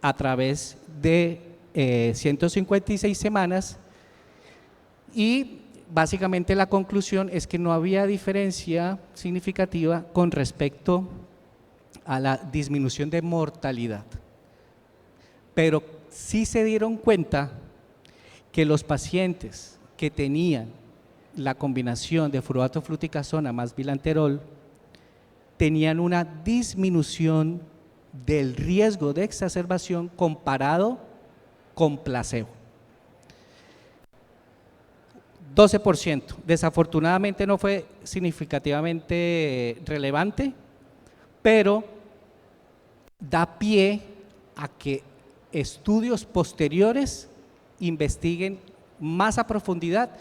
a través de 156 semanas y básicamente la conclusión es que no había diferencia significativa con respecto a la disminución de mortalidad. Pero sí se dieron cuenta que los pacientes que tenían la combinación de furulato fluticasona más bilanterol tenían una disminución del riesgo de exacerbación comparado con placebo. 12%, desafortunadamente no fue significativamente relevante, pero da pie a que estudios posteriores investiguen más a profundidad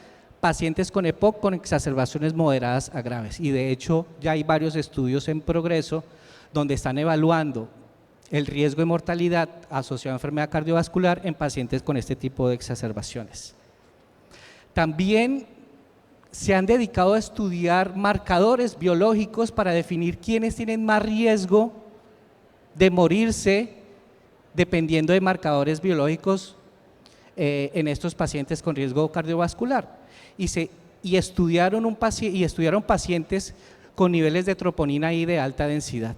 pacientes con EPOC con exacerbaciones moderadas a graves, y de hecho ya hay varios estudios en progreso donde están evaluando el riesgo de mortalidad asociado a enfermedad cardiovascular en pacientes con este tipo de exacerbaciones. También se han dedicado a estudiar marcadores biológicos para definir quiénes tienen más riesgo de morirse dependiendo de marcadores biológicos en estos pacientes con riesgo cardiovascular. Y estudiaron pacientes con niveles de troponina I de alta densidad.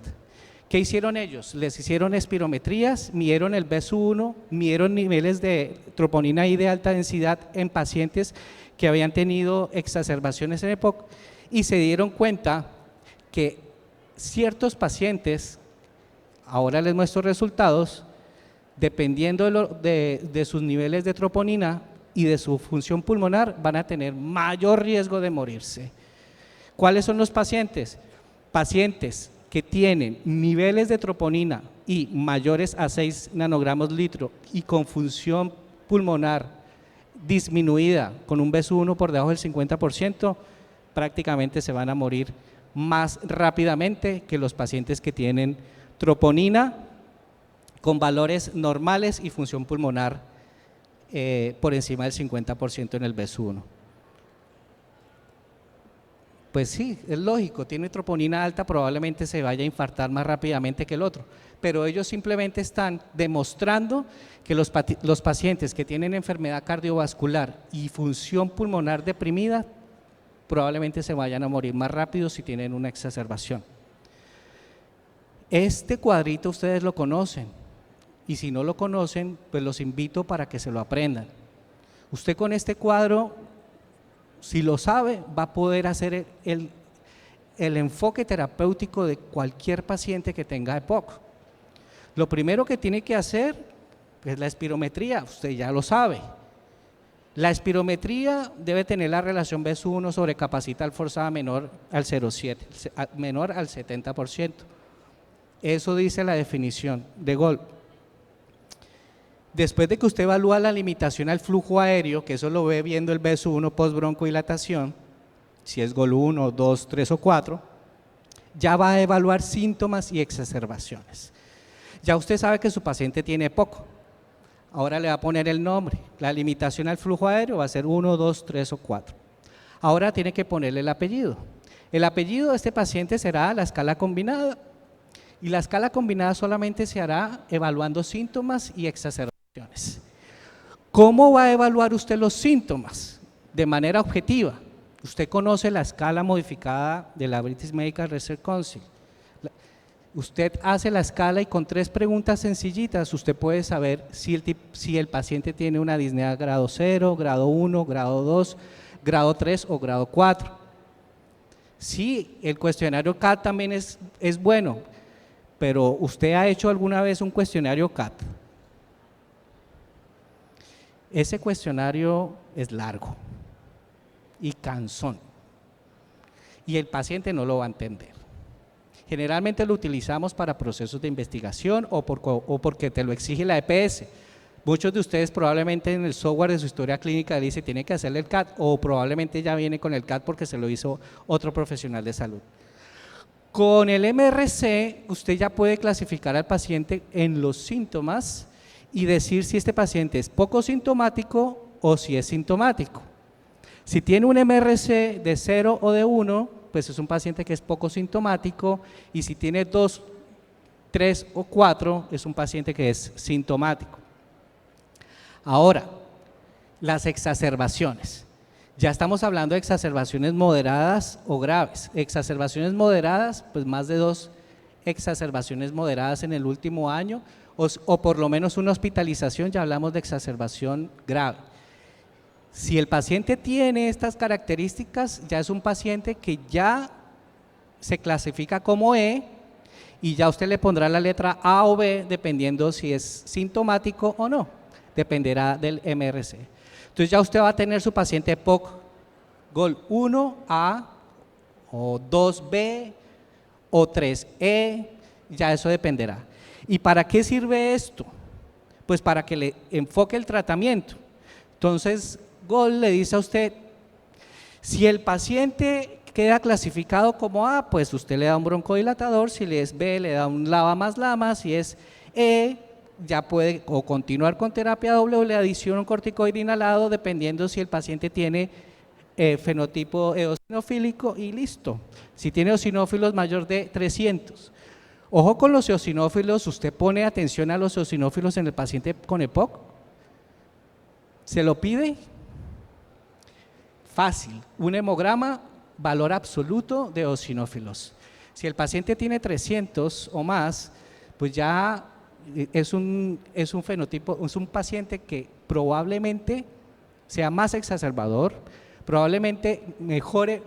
¿Qué hicieron ellos? Les hicieron espirometrías, midieron el BSU1, midieron niveles de troponina I de alta densidad en pacientes que habían tenido exacerbaciones en EPOC y se dieron cuenta que ciertos pacientes, ahora les muestro resultados, dependiendo de sus niveles de troponina y de su función pulmonar, van a tener mayor riesgo de morirse. ¿Cuáles son los pacientes? Pacientes que tienen niveles de troponina y mayores a 6 nanogramos litro y con función pulmonar disminuida con un BSU1 por debajo del 50%, prácticamente se van a morir más rápidamente que los pacientes que tienen troponina con valores normales y función pulmonar por encima del 50% en el BSU1. Pues sí, es lógico, tiene troponina alta, probablemente se vaya a infartar más rápidamente que el otro, pero ellos simplemente están demostrando que los pacientes que tienen enfermedad cardiovascular y función pulmonar deprimida probablemente se vayan a morir más rápido si tienen una exacerbación. Este cuadrito ustedes lo conocen, y si no lo conocen, pues los invito para que se lo aprendan. Usted con este cuadro, si lo sabe, va a poder hacer el enfoque terapéutico de cualquier paciente que tenga EPOC. Lo primero que tiene que hacer es la espirometría, usted ya lo sabe. La espirometría debe tener la relación BSU1 sobre capacital forzada menor al 0,7, menor al 70%. Eso dice la definición de GOL. Después de que usted evalúa la limitación al flujo aéreo, que eso lo ve viendo el BSU1 post-broncodilatación, si es GOL 1, 2, 3 o 4, ya va a evaluar síntomas y exacerbaciones. Ya usted sabe que su paciente tiene EPOC. Ahora le va a poner el nombre. La limitación al flujo aéreo va a ser 1, 2, 3 o 4. Ahora tiene que ponerle el apellido. El apellido de este paciente será la escala combinada, y la escala combinada solamente se hará evaluando síntomas y exacerbaciones. ¿Cómo va a evaluar usted los síntomas? De manera objetiva. Usted conoce la escala modificada de la British Medical Research Council. Usted hace la escala y con 3 preguntas sencillitas usted puede saber si el paciente tiene una disnea grado 0, grado 1, grado 2, grado 3 o grado 4. Sí, el cuestionario CAT también es bueno, pero ¿usted ha hecho alguna vez un cuestionario CAT? Ese cuestionario es largo y cansón y el paciente no lo va a entender. Generalmente lo utilizamos para procesos de investigación o porque te lo exige la EPS. Muchos de ustedes probablemente en el software de su historia clínica dice tiene que hacerle el CAT, o probablemente ya viene con el CAT porque se lo hizo otro profesional de salud. Con el MRC usted ya puede clasificar al paciente en los síntomas y decir si este paciente es poco sintomático o si es sintomático. Si tiene un MRC de 0 o de 1, pues es un paciente que es poco sintomático, y si tiene 2, 3 o 4, es un paciente que es sintomático. Ahora, las exacerbaciones. Ya estamos hablando de exacerbaciones moderadas o graves. Exacerbaciones moderadas, pues más de 2 exacerbaciones moderadas en el último año, o por lo menos una hospitalización, ya hablamos de exacerbación grave. Si el paciente tiene estas características, ya es un paciente que ya se clasifica como E, y ya usted le pondrá la letra A o B dependiendo si es sintomático o no, dependerá del MRC. Entonces ya usted va a tener su paciente EPOC GOL 1A o 2B o 3E, ya eso dependerá. ¿Y para qué sirve esto? Pues para que le enfoque el tratamiento. Entonces GOL le dice a usted, si el paciente queda clasificado como A, pues usted le da un broncodilatador, si es B le da un LABA más LAMA, si es E ya puede o continuar con terapia doble o le adiciona un corticoide inhalado dependiendo si el paciente tiene fenotipo eosinofílico, y listo. Si tiene eosinófilos mayor de 300. Ojo con los eosinófilos, usted pone atención a los eosinófilos en el paciente con EPOC. ¿Se lo pide? Fácil, un hemograma, valor absoluto de eosinófilos. Si el paciente tiene 300 o más, pues ya es un fenotipo, es un paciente que probablemente sea más exacerbador, probablemente mejore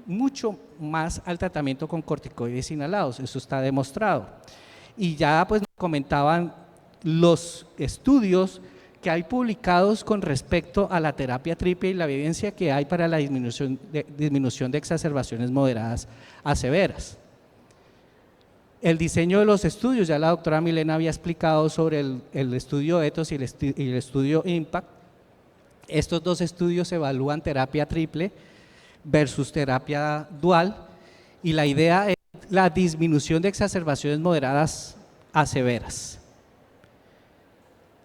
mucho más al tratamiento con corticoides inhalados, eso está demostrado. Y ya pues nos comentaban los estudios que hay publicados con respecto a la terapia triple y la evidencia que hay para la disminución de exacerbaciones moderadas a severas. El diseño de los estudios, ya la doctora Milena había explicado sobre el estudio ETHOS y el estudio IMPACT. Estos dos estudios evalúan terapia triple versus terapia dual y la idea es la disminución de exacerbaciones moderadas a severas.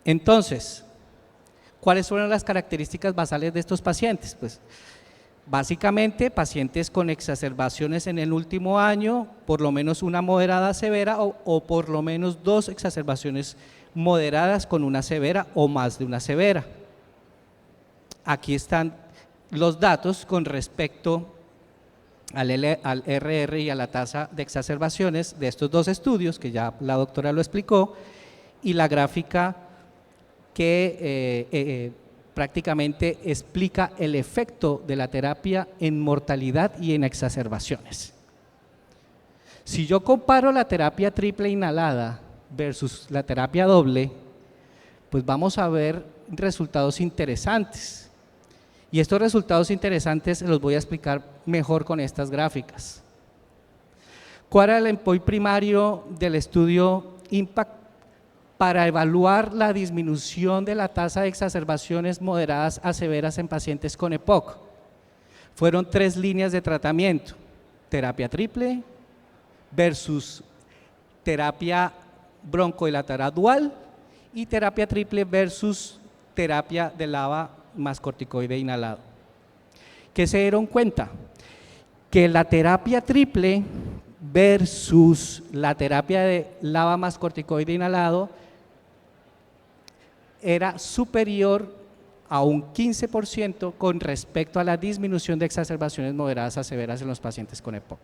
Entonces, ¿cuáles fueron las características basales de estos pacientes? Pues básicamente pacientes con exacerbaciones en el último año, por lo menos una moderada severa o por lo menos 2 exacerbaciones moderadas con una severa o más de una severa. Aquí están los datos con respecto al RR y a la tasa de exacerbaciones de estos dos estudios, que ya la doctora lo explicó, y la gráfica que prácticamente explica el efecto de la terapia en mortalidad y en exacerbaciones. Si yo comparo la terapia triple inhalada versus la terapia doble, pues vamos a ver resultados interesantes. Y estos resultados interesantes los voy a explicar mejor con estas gráficas. ¿Cuál era el endpoint primario del estudio IMPACT? Para evaluar la disminución de la tasa de exacerbaciones moderadas a severas en pacientes con EPOC. Fueron 3 líneas de tratamiento: terapia triple versus terapia broncodilatada dual y terapia triple versus terapia de LABA más corticoide inhalado. ¿Qué se dieron cuenta? Que la terapia triple versus la terapia de LABA más corticoide inhalado era superior a un 15% con respecto a la disminución de exacerbaciones moderadas a severas en los pacientes con EPOC.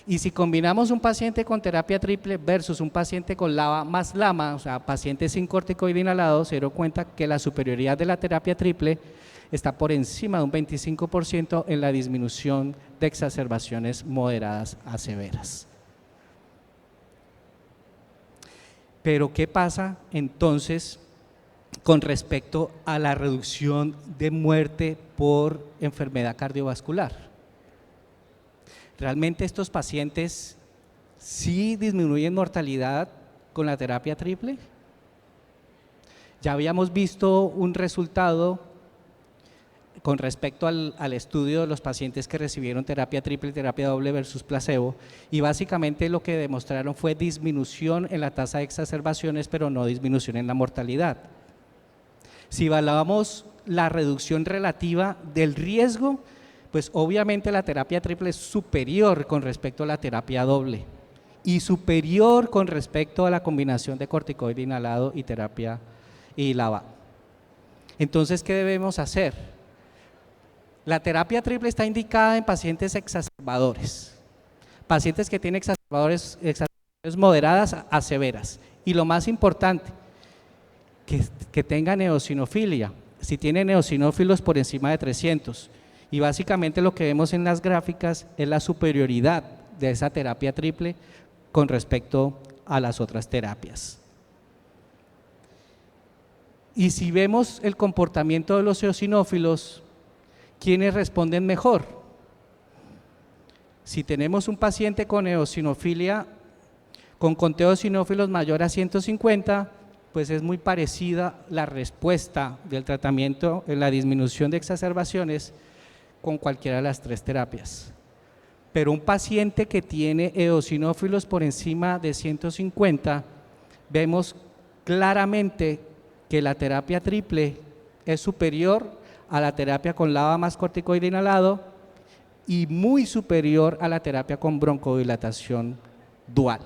Y si combinamos un paciente con terapia triple versus un paciente con LABA más LAMA, o sea, paciente sin corticoide inhalado, se dieron cuenta que la superioridad de la terapia triple está por encima de un 25% en la disminución de exacerbaciones moderadas a severas. Pero ¿qué pasa entonces con respecto a la reducción de muerte por enfermedad cardiovascular? ¿Realmente estos pacientes sí disminuyen mortalidad con la terapia triple? Ya habíamos visto un resultado con respecto al estudio de los pacientes que recibieron terapia triple y terapia doble versus placebo, y básicamente lo que demostraron fue disminución en la tasa de exacerbaciones, pero no disminución en la mortalidad. Si evaluamos la reducción relativa del riesgo, pues obviamente la terapia triple es superior con respecto a la terapia doble y superior con respecto a la combinación de corticoide inhalado y terapia y LABA. Entonces, ¿qué debemos hacer? La terapia triple está indicada en pacientes exacerbadores, pacientes que tienen exacerbaciones moderadas a severas, y lo más importante, que tengan eosinofilia, si tienen eosinófilos por encima de 300, y básicamente lo que vemos en las gráficas es la superioridad de esa terapia triple con respecto a las otras terapias. Y si vemos el comportamiento de los eosinófilos, ¿quiénes responden mejor? Si tenemos un paciente con eosinofilia, con conteo de eosinófilos mayor a 150, pues es muy parecida la respuesta del tratamiento en la disminución de exacerbaciones con cualquiera de las 3 terapias. Pero un paciente que tiene eosinófilos por encima de 150, vemos claramente que la terapia triple es superior a la terapia con LABA más corticoide inhalado y muy superior a la terapia con broncodilatación dual.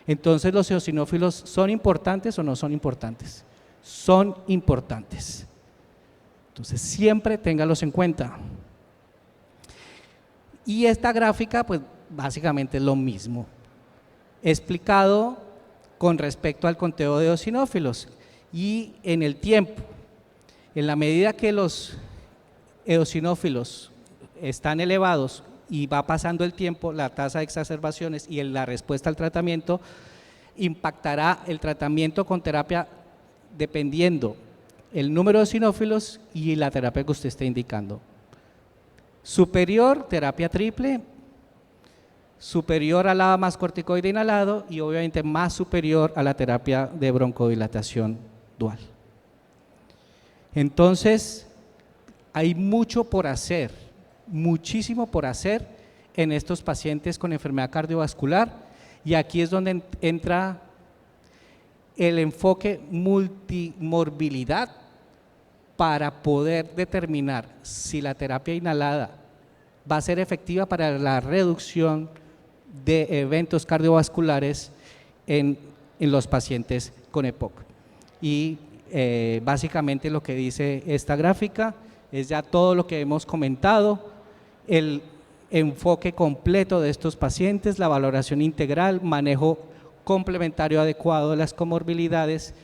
Entonces, ¿los eosinófilos son importantes o no son importantes? Son importantes. Entonces, siempre téngalos en cuenta. Y esta gráfica, pues básicamente es lo mismo, explicado con respecto al conteo de eosinófilos y en el tiempo. En la medida que los eosinófilos están elevados y va pasando el tiempo, la tasa de exacerbaciones y la respuesta al tratamiento impactará el tratamiento con terapia dependiendo el número de eosinófilos y la terapia que usted esté indicando. Superior, terapia triple, superior a la más corticoide inhalado y obviamente más superior a la terapia de broncodilatación dual. Entonces, hay mucho por hacer, muchísimo por hacer en estos pacientes con enfermedad cardiovascular, y aquí es donde entra el enfoque multimorbilidad para poder determinar si la terapia inhalada va a ser efectiva para la reducción de eventos cardiovasculares en los pacientes con EPOC. Y básicamente lo que dice esta gráfica es ya todo lo que hemos comentado, el enfoque completo de estos pacientes, la valoración integral, manejo complementario adecuado de las comorbilidades,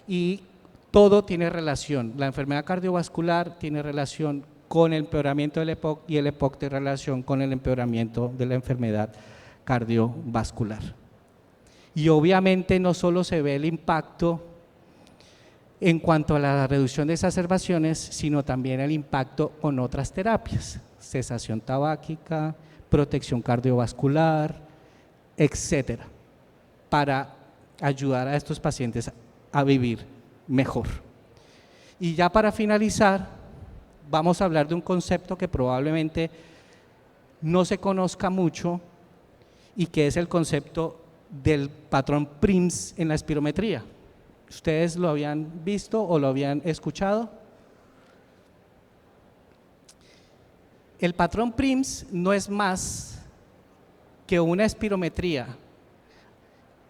y todo tiene relación. La enfermedad cardiovascular tiene relación con el empeoramiento del EPOC y el EPOC tiene relación con el empeoramiento de la enfermedad cardiovascular. Y obviamente no solo se ve el impacto en cuanto a la reducción de exacerbaciones, sino también el impacto con otras terapias, cesación tabáquica, protección cardiovascular, etcétera, para ayudar a estos pacientes a vivir mejor. Y ya para finalizar, vamos a hablar de un concepto que probablemente no se conozca mucho y que es el concepto del patrón PRINCE en la espirometría. ¿Ustedes lo habían visto o lo habían escuchado? El patrón PRINCE no es más que una espirometría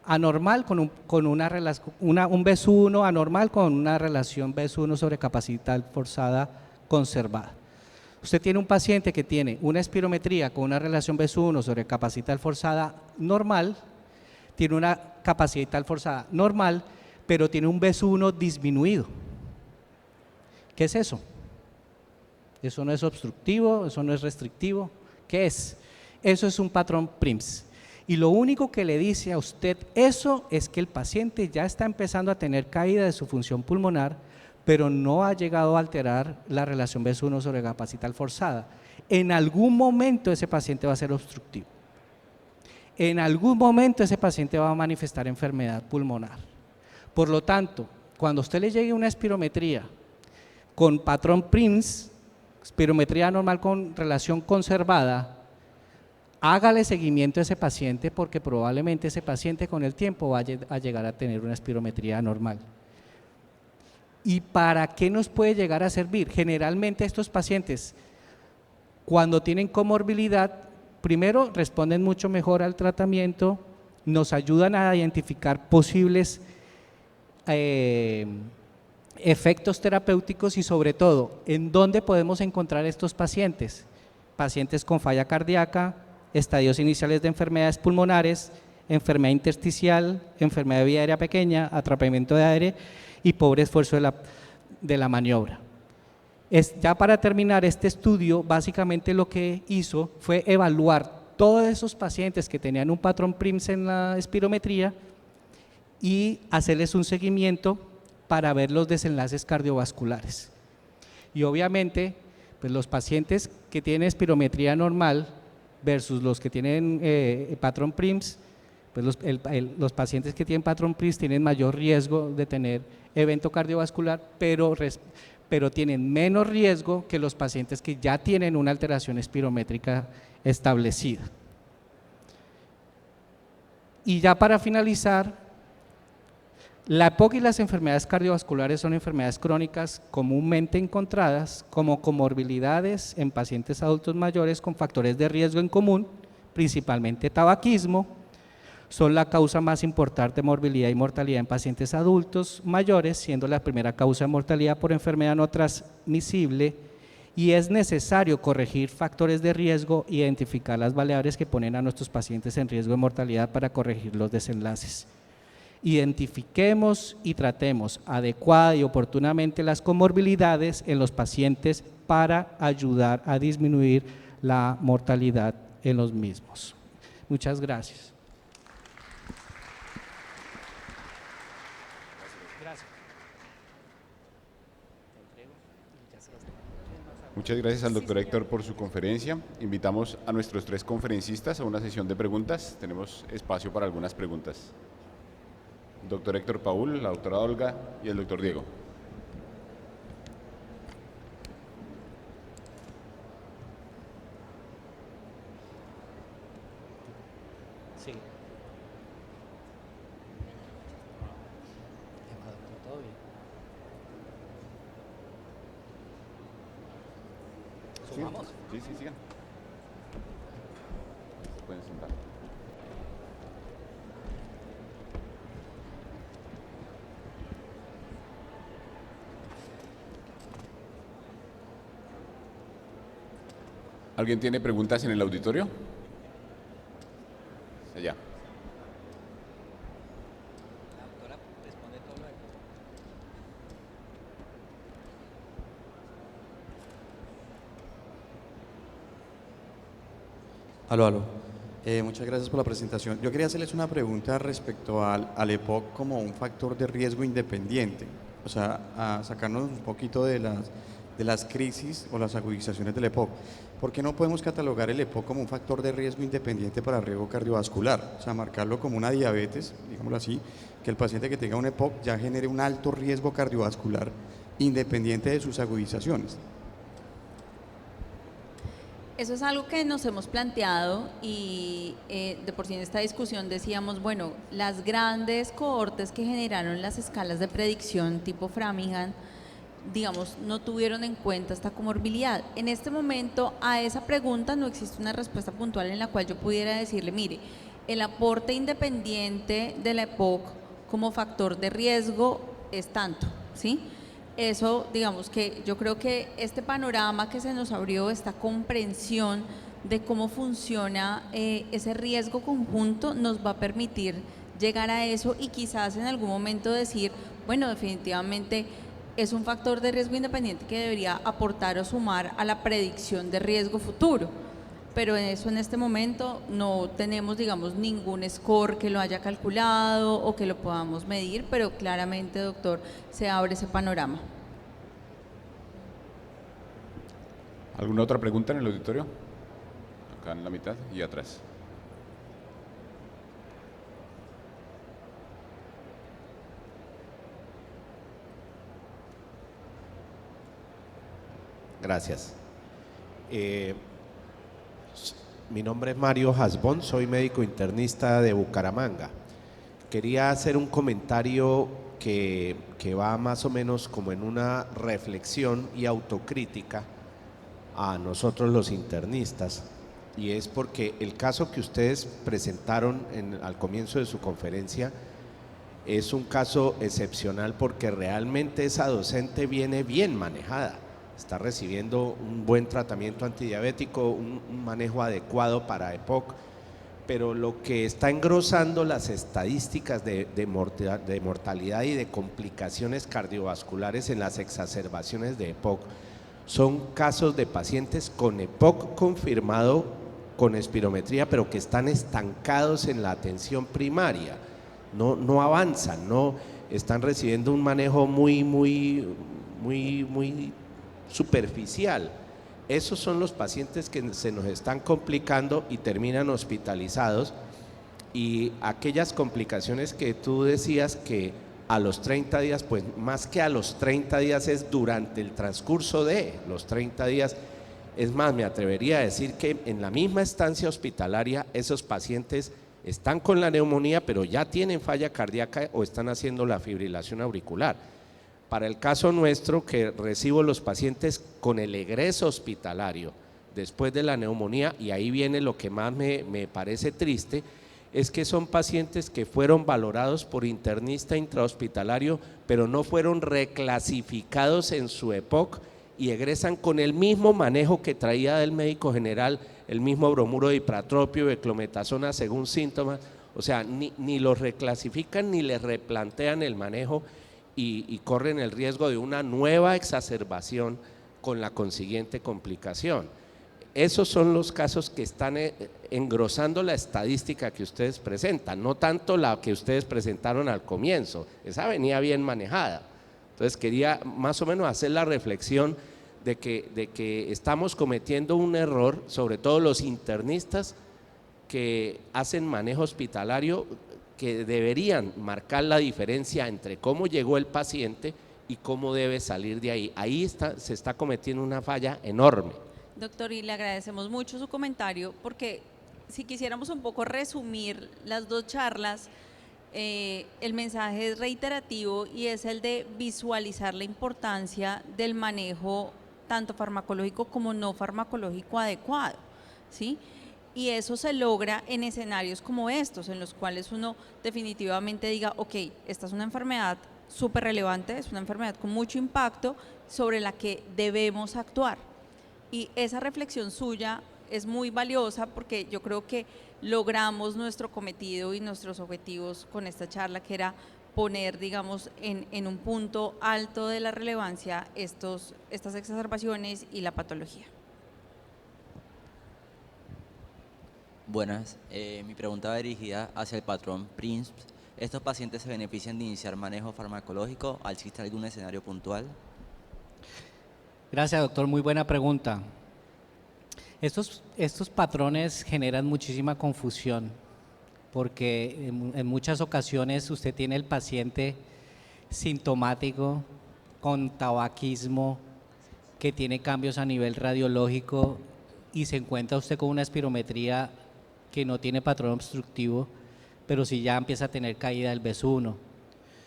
anormal con una relación, un BSU1 anormal con una relación BSU1 sobre capacidad forzada conservada. Usted tiene un paciente que tiene una espirometría con una relación BSU1 sobre capacidad forzada normal, tiene una capacidad forzada normal, pero tiene un BSU1 disminuido. ¿Qué es eso? Eso no es obstructivo, eso no es restrictivo. ¿Qué es? Eso es un patrón PRINCE. Y lo único que le dice a usted eso es que el paciente ya está empezando a tener caída de su función pulmonar, pero no ha llegado a alterar la relación BSU1 sobre capacidad forzada. En algún momento ese paciente va a ser obstructivo. En algún momento ese paciente va a manifestar enfermedad pulmonar. Por lo tanto, cuando a usted le llegue una espirometría con patrón PRINCE, espirometría normal con relación conservada, hágale seguimiento a ese paciente, porque probablemente ese paciente con el tiempo va a llegar a tener una espirometría normal. ¿Y para qué nos puede llegar a servir? Generalmente estos pacientes, cuando tienen comorbilidad, primero responden mucho mejor al tratamiento, nos ayudan a identificar posibles efectos terapéuticos y sobre todo, ¿en dónde podemos encontrar estos pacientes? Pacientes con falla cardíaca, estadios iniciales de enfermedades pulmonares, enfermedad intersticial, enfermedad de vía aérea pequeña, atrapamiento de aire y pobre esfuerzo de la maniobra. Ya para terminar, este estudio básicamente lo que hizo fue evaluar todos esos pacientes que tenían un patrón PRINCE en la espirometría y hacerles un seguimiento para ver los desenlaces cardiovasculares. Y obviamente, pues los pacientes que tienen espirometría normal versus los que tienen patrón PRINCE, pues los pacientes que tienen patrón PRINCE tienen mayor riesgo de tener evento cardiovascular, pero tienen menos riesgo que los pacientes que ya tienen una alteración espirométrica establecida. Y ya para finalizar, la EPOC y las enfermedades cardiovasculares son enfermedades crónicas comúnmente encontradas como comorbilidades en pacientes adultos mayores con factores de riesgo en común, principalmente tabaquismo. Son la causa más importante de morbilidad y mortalidad en pacientes adultos mayores, siendo la primera causa de mortalidad por enfermedad no transmisible, y es necesario corregir factores de riesgo e identificar las variables que ponen a nuestros pacientes en riesgo de mortalidad para corregir los desenlaces. Identifiquemos y tratemos adecuada y oportunamente las comorbilidades en los pacientes para ayudar a disminuir la mortalidad en los mismos. Muchas gracias. Muchas gracias al doctor Héctor por su conferencia. Invitamos a nuestros 3 conferencistas a una sesión de preguntas. Tenemos espacio para algunas preguntas. El doctor Héctor Paul, la doctora Olga y el doctor Diego. Sí. ¿Sumamos? Sí, sigan. Se pueden sentar. ¿Alguien tiene preguntas en el auditorio? Allá. Aló. Muchas gracias por la presentación. Yo quería hacerles una pregunta respecto al EPOC como un factor de riesgo independiente, o sea, a sacarnos un poquito de las crisis o las agudizaciones del EPOC. ¿Por qué no podemos catalogar el EPOC como un factor de riesgo independiente para riesgo cardiovascular? O sea, marcarlo como una diabetes, digámoslo así, que el paciente que tenga un EPOC ya genere un alto riesgo cardiovascular independiente de sus agudizaciones. Eso es algo que nos hemos planteado y de por sí en esta discusión decíamos, bueno, las grandes cohortes que generaron las escalas de predicción tipo Framingham, digamos, no tuvieron en cuenta esta comorbilidad. En este momento a esa pregunta no existe una respuesta puntual en la cual yo pudiera decirle, mire, el aporte independiente de la EPOC como factor de riesgo es tanto, ¿sí? Eso, digamos que yo creo que este panorama que se nos abrió, esta comprensión de cómo funciona ese riesgo conjunto nos va a permitir llegar a eso y quizás en algún momento decir, bueno, definitivamente es un factor de riesgo independiente que debería aportar o sumar a la predicción de riesgo futuro. Pero eso en este momento no tenemos, digamos, ningún score que lo haya calculado o que lo podamos medir, pero claramente, doctor, se abre ese panorama. ¿Alguna otra pregunta en el auditorio? Acá en la mitad y atrás. Gracias. Mi nombre es Mario Hasbón, soy médico internista de Bucaramanga. Quería hacer un comentario que va más o menos como en una reflexión y autocrítica a nosotros los internistas, y es porque el caso que ustedes presentaron al comienzo de su conferencia es un caso excepcional porque realmente esa docente viene bien manejada. Está recibiendo un buen tratamiento antidiabético, un manejo adecuado para EPOC, pero lo que está engrosando las estadísticas de mortalidad y de complicaciones cardiovasculares en las exacerbaciones de EPOC son casos de pacientes con EPOC confirmado con espirometría, pero que están estancados en la atención primaria, no avanzan, no están recibiendo un manejo muy superficial. Esos son los pacientes que se nos están complicando y terminan hospitalizados, y aquellas complicaciones que tú decías que a los 30 días, pues más que a los 30 días es durante el transcurso de los 30 días. Es más, me atrevería a decir que en la misma estancia hospitalaria esos pacientes están con la neumonía, pero ya tienen falla cardíaca o están haciendo la fibrilación auricular. Para el caso nuestro, que recibo los pacientes con el egreso hospitalario después de la neumonía, y ahí viene lo que más me parece triste, es que son pacientes que fueron valorados por internista intrahospitalario, pero no fueron reclasificados en su EPOC y egresan con el mismo manejo que traía del médico general, el mismo bromuro de ipratropio, beclometasona según síntomas. O sea, ni los reclasifican ni les replantean el manejo, y corren el riesgo de una nueva exacerbación con la consiguiente complicación. esos son los casos que están engrosando la estadística que ustedes presentan, no tanto la que ustedes presentaron al comienzo, esa venía bien manejada. Entonces quería más o menos hacer la reflexión de que estamos cometiendo un error, sobre todo los internistas que hacen manejo hospitalario, que deberían marcar la diferencia entre cómo llegó el paciente y cómo debe salir de ahí. Ahí se está cometiendo una falla enorme. Doctor, y le agradecemos mucho su comentario, porque si quisiéramos un poco resumir las dos charlas, el mensaje es reiterativo y es el de visualizar la importancia del manejo tanto farmacológico como no farmacológico adecuado, ¿sí? Y eso se logra en escenarios como estos, en los cuales uno definitivamente diga, ok, esta es una enfermedad súper relevante, es una enfermedad con mucho impacto sobre la que debemos actuar. Y esa reflexión suya es muy valiosa, porque yo creo que logramos nuestro cometido y nuestros objetivos con esta charla, que era poner, digamos, en un punto alto de la relevancia estas exacerbaciones y la patología. Buenas, mi pregunta va dirigida hacia el patrón PRINCE. ¿Estos pacientes se benefician de iniciar manejo farmacológico al existir algún escenario puntual? Gracias, doctor, muy buena pregunta. Estos patrones generan muchísima confusión, porque en muchas ocasiones usted tiene el paciente sintomático con tabaquismo, que tiene cambios a nivel radiológico, y se encuentra usted con una espirometría que no tiene patrón obstructivo, pero sí ya empieza a tener caída del BES1.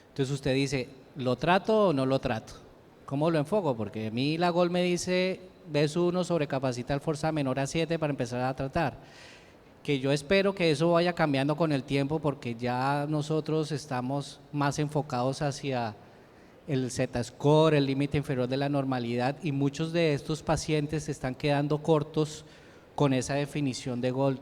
Entonces usted dice, ¿lo trato o no lo trato? ¿Cómo lo enfoco? Porque a mí la GOL me dice BES1 sobrecapacita al fuerza menor a 7 para empezar a tratar. Que yo espero que eso vaya cambiando con el tiempo, porque ya nosotros estamos más enfocados hacia el Z-score, el límite inferior de la normalidad, y muchos de estos pacientes se están quedando cortos con esa definición de GOL.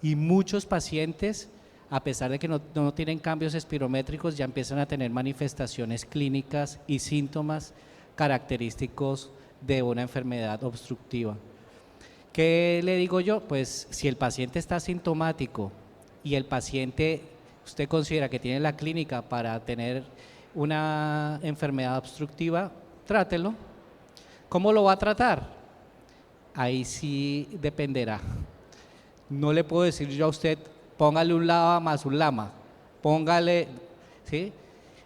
Y muchos pacientes, a pesar de que no tienen cambios espirométricos, ya empiezan a tener manifestaciones clínicas y síntomas característicos de una enfermedad obstructiva. ¿Qué le digo yo? Pues si el paciente está sintomático y el paciente, usted considera que tiene la clínica para tener una enfermedad obstructiva, trátelo. ¿Cómo lo va a tratar? Ahí sí dependerá. No le puedo decir yo a usted, póngale un LABA más un LAMA, póngale, ¿sí?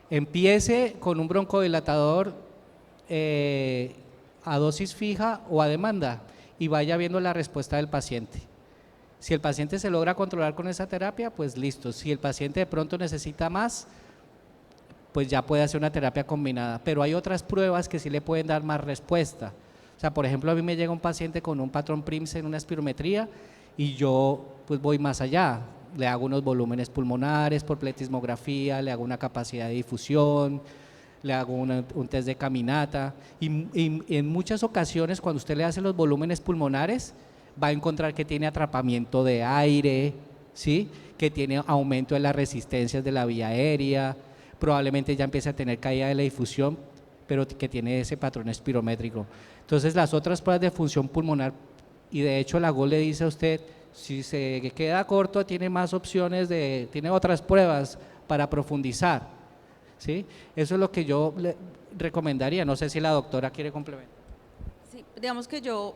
Empiece con un broncodilatador a dosis fija o a demanda, y vaya viendo la respuesta del paciente. Si el paciente se logra controlar con esa terapia, pues listo. Si el paciente de pronto necesita más, pues ya puede hacer una terapia combinada. Pero hay otras pruebas que sí le pueden dar más respuesta. O sea, por ejemplo, a mí me llega un paciente con un patrón PRINCE en una espirometría, y yo pues voy más allá. Le hago unos volúmenes pulmonares por pletismografía, le hago una capacidad de difusión, le hago un test de caminata, y en muchas ocasiones cuando usted le hace los volúmenes pulmonares va a encontrar que tiene atrapamiento de aire, ¿sí? Que tiene aumento de las resistencias de la vía aérea, probablemente ya empiece a tener caída de la difusión, pero que tiene ese patrón espirométrico. Entonces las otras pruebas de función pulmonar, y de hecho la GOL le dice a usted, si se queda corto tiene más opciones, tiene otras pruebas para profundizar, ¿sí? Eso es lo que yo le recomendaría. No sé si la doctora quiere complementar. Sí, digamos que yo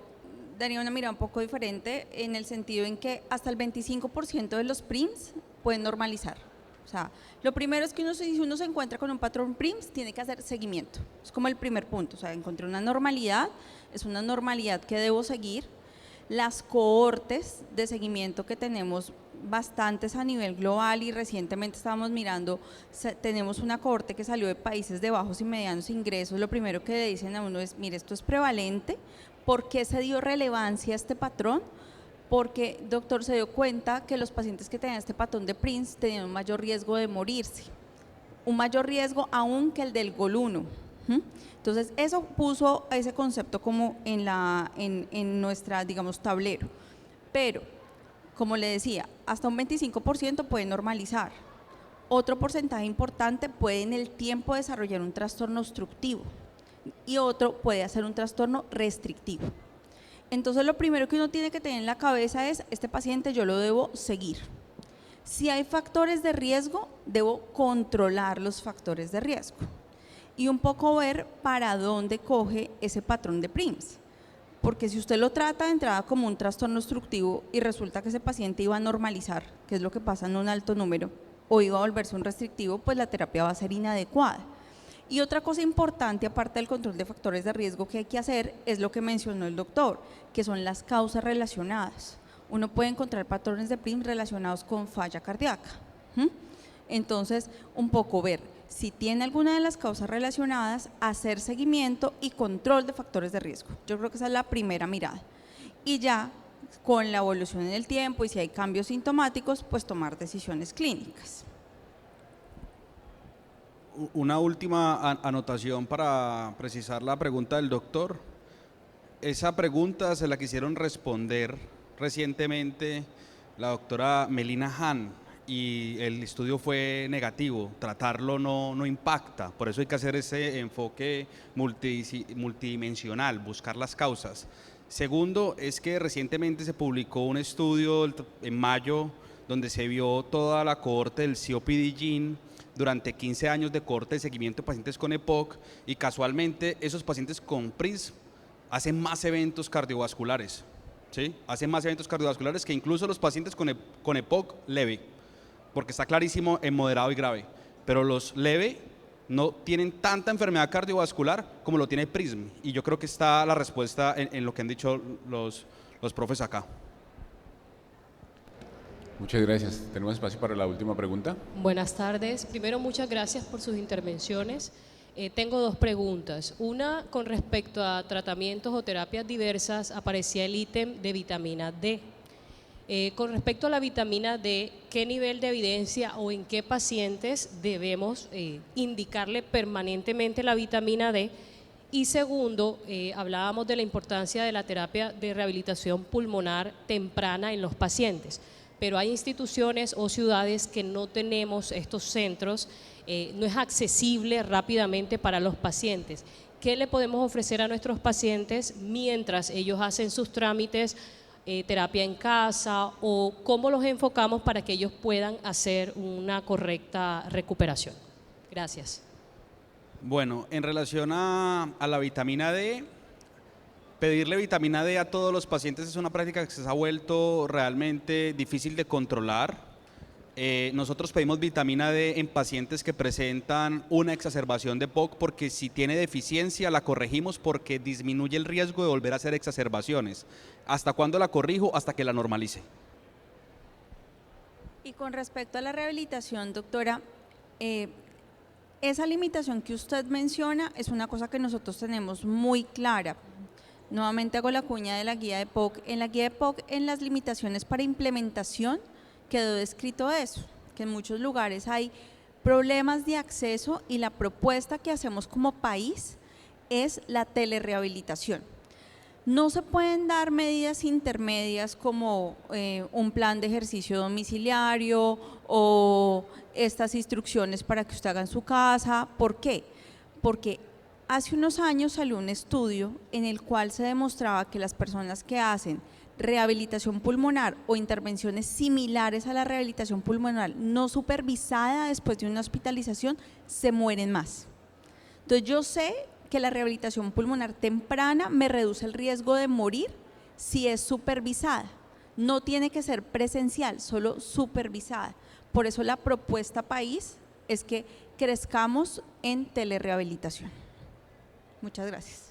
daría una mirada un poco diferente, en el sentido en que hasta el 25% de los PRIMS pueden normalizar. O sea, lo primero es que si uno se encuentra con un patrón PRIMS, tiene que hacer seguimiento. Es como el primer punto. O sea, encontré una normalidad, es una normalidad que debo seguir. Las cohortes de seguimiento que tenemos bastantes a nivel global, y recientemente estábamos mirando, tenemos una cohorte que salió de países de bajos y medianos ingresos. Lo primero que le dicen a uno es, mire, esto es prevalente. ¿Por qué se dio relevancia a este patrón? Porque, doctor, se dio cuenta que los pacientes que tenían este patrón de PRINCE tenían un mayor riesgo de morirse, un mayor riesgo aún que el del GOL1. Entonces eso puso ese concepto como en nuestra, digamos, tablero. Pero, como le decía, hasta un 25% puede normalizar. Otro porcentaje importante puede en el tiempo desarrollar un trastorno obstructivo, y otro puede hacer un trastorno restrictivo. Entonces lo primero que uno tiene que tener en la cabeza es, este paciente yo lo debo seguir. Si hay factores de riesgo, debo controlar los factores de riesgo y un poco ver para dónde coge ese patrón de PRINCE. Porque si usted lo trata de entrada como un trastorno obstructivo y resulta que ese paciente iba a normalizar, que es lo que pasa en un alto número, o iba a volverse un restrictivo, pues la terapia va a ser inadecuada. Y otra cosa importante, aparte del control de factores de riesgo que hay que hacer, es lo que mencionó el doctor, que son las causas relacionadas. Uno puede encontrar patrones de PRINCE relacionados con falla cardíaca. Entonces, un poco ver si tiene alguna de las causas relacionadas, hacer seguimiento y control de factores de riesgo. Yo creo que esa es la primera mirada. Y ya con la evolución en el tiempo y si hay cambios sintomáticos, pues tomar decisiones clínicas. Una última anotación para precisar la pregunta del doctor. Esa pregunta se la quisieron responder recientemente la doctora Melina Han y el estudio fue negativo, tratarlo no impacta, por eso hay que hacer ese enfoque multidimensional, buscar las causas. Segundo, es que recientemente se publicó un estudio en mayo donde se vio toda la cohorte del COPD-GYN durante 15 años de cohorte de seguimiento de pacientes con EPOC y casualmente esos pacientes con PRINCE hacen más eventos cardiovasculares, ¿sí? Hacen más eventos cardiovasculares que incluso los pacientes con EPOC leve, porque está clarísimo en moderado y grave, pero los leve no tienen tanta enfermedad cardiovascular como lo tiene PRISM y yo creo que está la respuesta en lo que han dicho los profes acá. Muchas gracias. Tenemos espacio para la última pregunta. Buenas tardes. Primero, muchas gracias por sus intervenciones. Tengo dos preguntas. Una, con respecto a tratamientos o terapias diversas, aparecía el ítem de vitamina D. Con respecto a la vitamina D, ¿qué nivel de evidencia o en qué pacientes debemos indicarle permanentemente la vitamina D? Y segundo, hablábamos de la importancia de la terapia de rehabilitación pulmonar temprana en los pacientes, pero hay instituciones o ciudades que no tenemos estos centros, no es accesible rápidamente para los pacientes. ¿Qué le podemos ofrecer a nuestros pacientes mientras ellos hacen sus trámites, terapia en casa, o cómo los enfocamos para que ellos puedan hacer una correcta recuperación? Gracias. Bueno, en relación a la vitamina D, pedirle vitamina D a todos los pacientes es una práctica que se ha vuelto realmente difícil de controlar. Nosotros pedimos vitamina D en pacientes que presentan una exacerbación de EPOC porque si tiene deficiencia la corregimos porque disminuye el riesgo de volver a hacer exacerbaciones. ¿Hasta cuándo la corrijo? Hasta que la normalice. Y con respecto a la rehabilitación, doctora, esa limitación que usted menciona es una cosa que nosotros tenemos muy clara. Nuevamente hago la cuña de la guía de EPOC. En la guía de EPOC, en las limitaciones para implementación, quedó descrito eso, que en muchos lugares hay problemas de acceso y la propuesta que hacemos como país es la telerehabilitación. No se pueden dar medidas intermedias como un plan de ejercicio domiciliario o estas instrucciones para que usted haga en su casa. ¿Por qué? Porque hace unos años salió un estudio en el cual se demostraba que las personas que hacen rehabilitación pulmonar o intervenciones similares a la rehabilitación pulmonar no supervisada después de una hospitalización se mueren más. Entonces yo sé que la rehabilitación pulmonar temprana me reduce el riesgo de morir si es supervisada. No tiene que ser presencial, solo supervisada. Por eso la propuesta país es que crezcamos en telerehabilitación. Muchas gracias.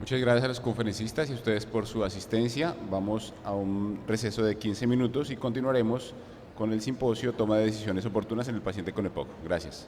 Muchas gracias a los conferencistas y a ustedes por su asistencia. Vamos a un receso de 15 minutos y continuaremos con el simposio Toma de Decisiones Oportunas en el Paciente con EPOC. Gracias.